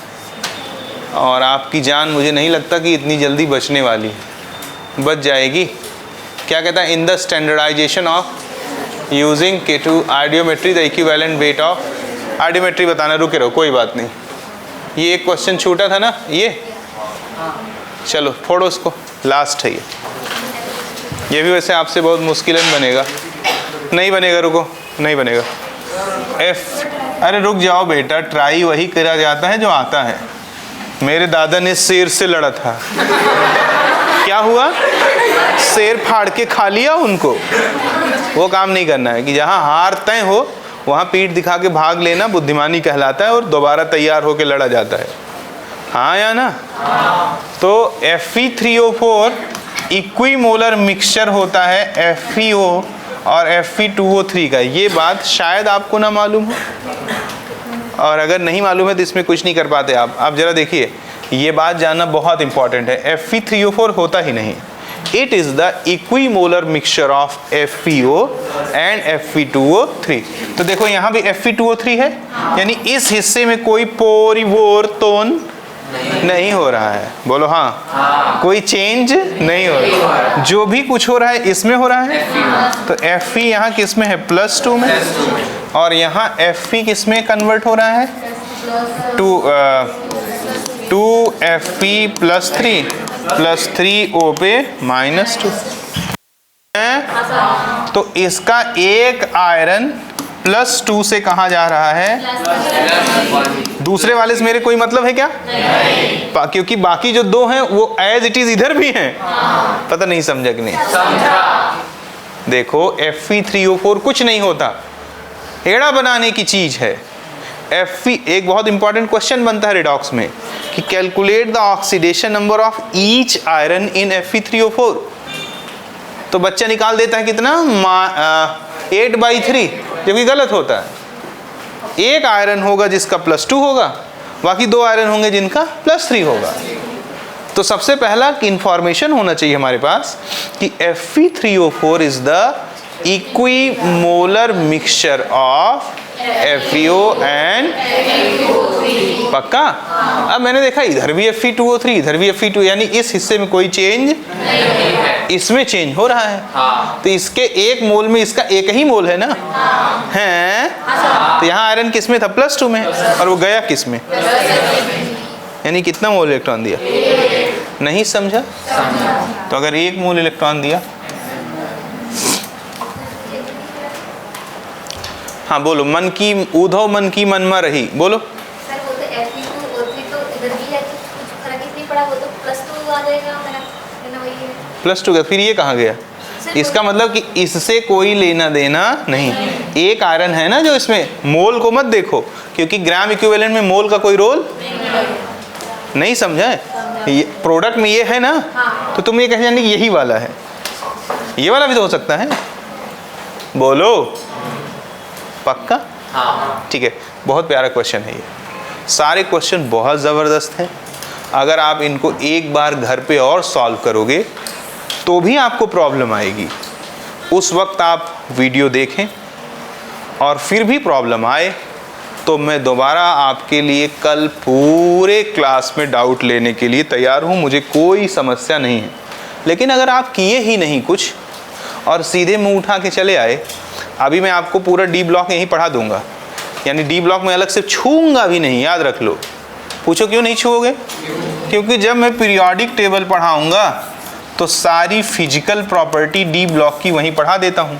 और आपकी जान मुझे नहीं लगता कि इतनी जल्दी बचने वाली है। बच जाएगी। क्या कहता है? In the standardization of using K2 iodometry the equivalent weight of iodometry बताना। रुके रहो, कोई बात नहीं। ये एक क्वेश्चन छूटा था ना, ये चलो फोड़ो उसको, लास्ट है ये भी वैसे आपसे बहुत मुश्किलन बनेगा। नहीं बनेगा, रुको, नहीं बनेगा। F, अरे रुक जाओ बेटा, ट्राई वही करा जाता है जो आता है। मेरे दादा ने शेर से लड़ा था, क्या हुआ? शेर फाड़ के खा लिया उनको। वो काम नहीं करना है कि जहाँ हार तय हो वहाँ पीठ दिखा के भाग लेना बुद्धिमानी कहलाता है, और दोबारा तैयार होके लड़ा जाता है। हाँ या ना? तो Fe3O4 इक्विमोलर मिक्सचर होता है FeO और Fe2O3 का। ये बात शायद आपको ना मालूम हो, और अगर नहीं मालूम है तो इसमें कुछ नहीं कर पाते आप जरा देखिए, ये बात जानना बहुत इंपॉर्टेंट है। Fe3O4 होता ही नहीं, it is the equimolar mixture of FeO and Fe2O3। तो देखो यहाँ भी Fe2O3 है, यानी इस हिस्से में कोई परिवर्तन नहीं हो रहा है। बोलो हाँ। कोई चेंज नहीं हो रहा है। जो भी कुछ हो रहा है इसमें हो रहा है। तो Fe यहाँ किस में है? +2 में। और यहाँ Fe किस में कन्वर्ट हो रहा है? 2Fe +3 3O पे -2। तो इसका एक आयरन +2 से कहाँ जा रहा है? दूसरे वाले से मेरे कोई मतलब है क्या? नहीं। क्योंकि बाकी जो 2 हैं वो एज इट इज इधर भी हैं। पता नहीं समझा कि नहीं? देखो Fe3O4 कुछ नहीं होता, एड़ा बनाने की चीज है। Fe एक बहुत इंपॉर्टेंट क्वेश्चन बनता है रिडॉक्स में कि calculate the oxidation number of each iron in Fe3O4। तो बच्चा निकाल देता है कितना? 8/3, जबकि गलत होता है। एक आयरन होगा जिसका +2 होगा, बाकी 2 आयरन होंगे जिनका +3 होगा। तो सबसे पहला इंफॉर्मेशन होना चाहिए हमारे पास कि Fe3O4 is the equimolar mixture of FeO and पक्का। अब मैंने देखा इधर भी Fe2O3 इधर भी Fe2, यानी इस हिस्से में कोई चेंज इसमें चेंज हो रहा है। तो इसके एक मोल में इसका एक ही मोल है ना? है। तो यहाँ आयरन किस में था? +2 में, और वो गया किस में? यानी कितना मोल इलेक्ट्रॉन दिया? नहीं समझा? तो अगर 1 मोल इलेक्ट्रॉन दिया, हाँ बोलो, मन की ऊधव मन की मनमा रही, बोलो। सर वो तो Fe2O3 तो इधर भी है, कुछ फर्क नहीं पड़ा, वो तो +2 आ जाएगा, मेरा वही है। +2 का फिर ये कहाँ गया? इसका मतलब कि इससे कोई लेना देना नहीं। एक आयरन है ना जो इसमें, मोल को मत देखो, क्योंकि ग्राम इक्विवेलेंट में मोल का कोई रोल नहीं समझा है। ये प्रोडक्ट में ये है ना, तो तुम ये कह जाने कि यही वाला है, ये वाला भी तो हो सकता है। बोलो पक्का? हाँ। ठीक है, बहुत प्यारा क्वेश्चन है ये। सारे क्वेश्चन बहुत ज़बरदस्त हैं। अगर आप इनको एक बार घर पे और सॉल्व करोगे तो भी आपको प्रॉब्लम आएगी। उस वक्त आप वीडियो देखें, और फिर भी प्रॉब्लम आए तो मैं दोबारा आपके लिए कल पूरे क्लास में डाउट लेने के लिए तैयार हूँ, मुझे कोई समस्या नहीं है। लेकिन अगर आप किए ही नहीं कुछ और सीधे मुंह उठा के चले आए, अभी मैं आपको पूरा डी ब्लॉक यहीं पढ़ा दूंगा, यानी डी ब्लॉक में अलग से छूंगा भी नहीं, याद रख लो। पूछो क्यों नहीं छुओगे? क्योंकि जब मैं पीरियोडिक टेबल पढ़ाऊंगा तो सारी फिजिकल प्रॉपर्टी डी ब्लॉक की वहीं पढ़ा देता हूँ।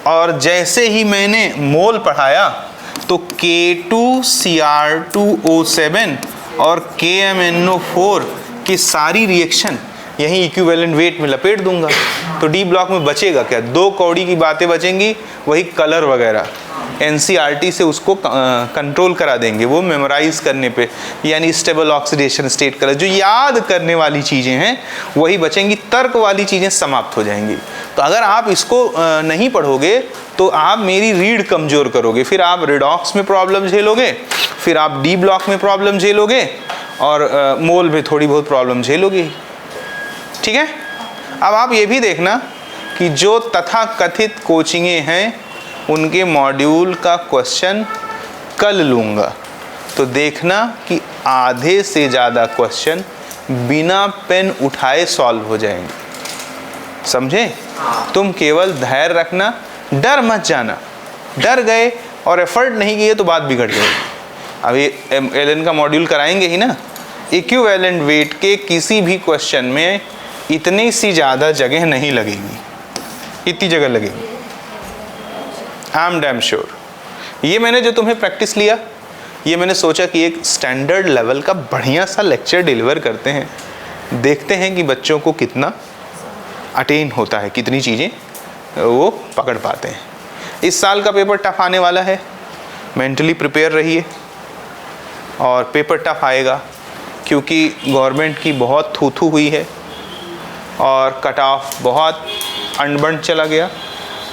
और जैसे ही मैंने मोल पढ़ाया तो K2Cr2O7 और KMnO4 की सारी रिएक्शन यही इक्विवेलेंट वेट में लपेट दूंगा। तो डी ब्लॉक में बचेगा क्या? 2 कौड़ी की बातें बचेंगी, वही कलर वगैरह NCERT से उसको कंट्रोल करा देंगे वो मेमोराइज करने पे, यानी स्टेबल ऑक्सीडेशन स्टेट कलर, जो याद करने वाली चीज़ें हैं वही बचेंगी, तर्क वाली चीज़ें समाप्त हो जाएंगी। तो अगर आप इसको नहीं पढ़ोगे तो आप मेरी रीड कमज़ोर करोगे, फिर आप रिडॉक्स में प्रॉब्लम झेलोगे, फिर आप डी ब्लॉक में प्रॉब्लम झेलोगे और मोल में थोड़ी बहुत प्रॉब्लम झेलोगे। ठीक है, अब आप ये भी देखना कि जो तथाकथित कोचिंगें हैं उनके मॉड्यूल का क्वेश्चन कल लूँगा, तो देखना कि आधे से ज़्यादा क्वेश्चन बिना पेन उठाए सॉल्व हो जाएंगे। समझे? तुम केवल धैर्य रखना, डर मत जाना। डर गए और एफर्ट नहीं किए तो बात बिगड़ जाएगी। अभी एलन का मॉड्यूल कराएंगे ही ना, इक्विवेलेंट वेट के किसी भी क्वेश्चन में इतनी सी ज़्यादा जगह नहीं लगेगी, इतनी जगह लगेगी, आई एम डैम श्योर। ये मैंने जो तुम्हें प्रैक्टिस लिया, ये मैंने सोचा कि एक स्टैंडर्ड लेवल का बढ़िया सा लेक्चर डिलीवर करते हैं, देखते हैं कि बच्चों को कितना अटेन होता है, कितनी चीज़ें वो पकड़ पाते हैं। इस साल का पेपर टफ आने वाला है, मेंटली प्रिपेयर रहिए। और पेपर टफ आएगा क्योंकि गवर्नमेंट की बहुत थू हुई है और कट ऑफ बहुत अनबन चला गया।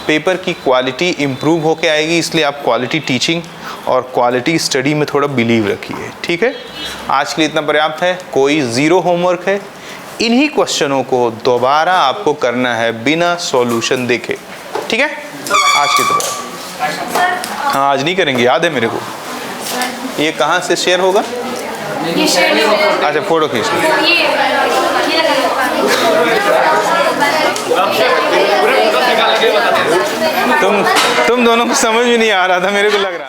पेपर की क्वालिटी इम्प्रूव होके आएगी, इसलिए आप क्वालिटी टीचिंग और क्वालिटी स्टडी में थोड़ा बिलीव रखिए। ठीक है, आज के लिए इतना पर्याप्त है। कोई ज़ीरो होमवर्क है, इन्हीं क्वेश्चनों को दोबारा आपको करना है बिना सॉल्यूशन देखे। ठीक है, आज की तो हाँ आज नहीं करेंगे, याद है मेरे को। ये कहाँ से शेयर होगा? अच्छा, फोटो खींच लो। तुम दोनों को समझ में नहीं आ रहा था, मेरे को लग रहा था।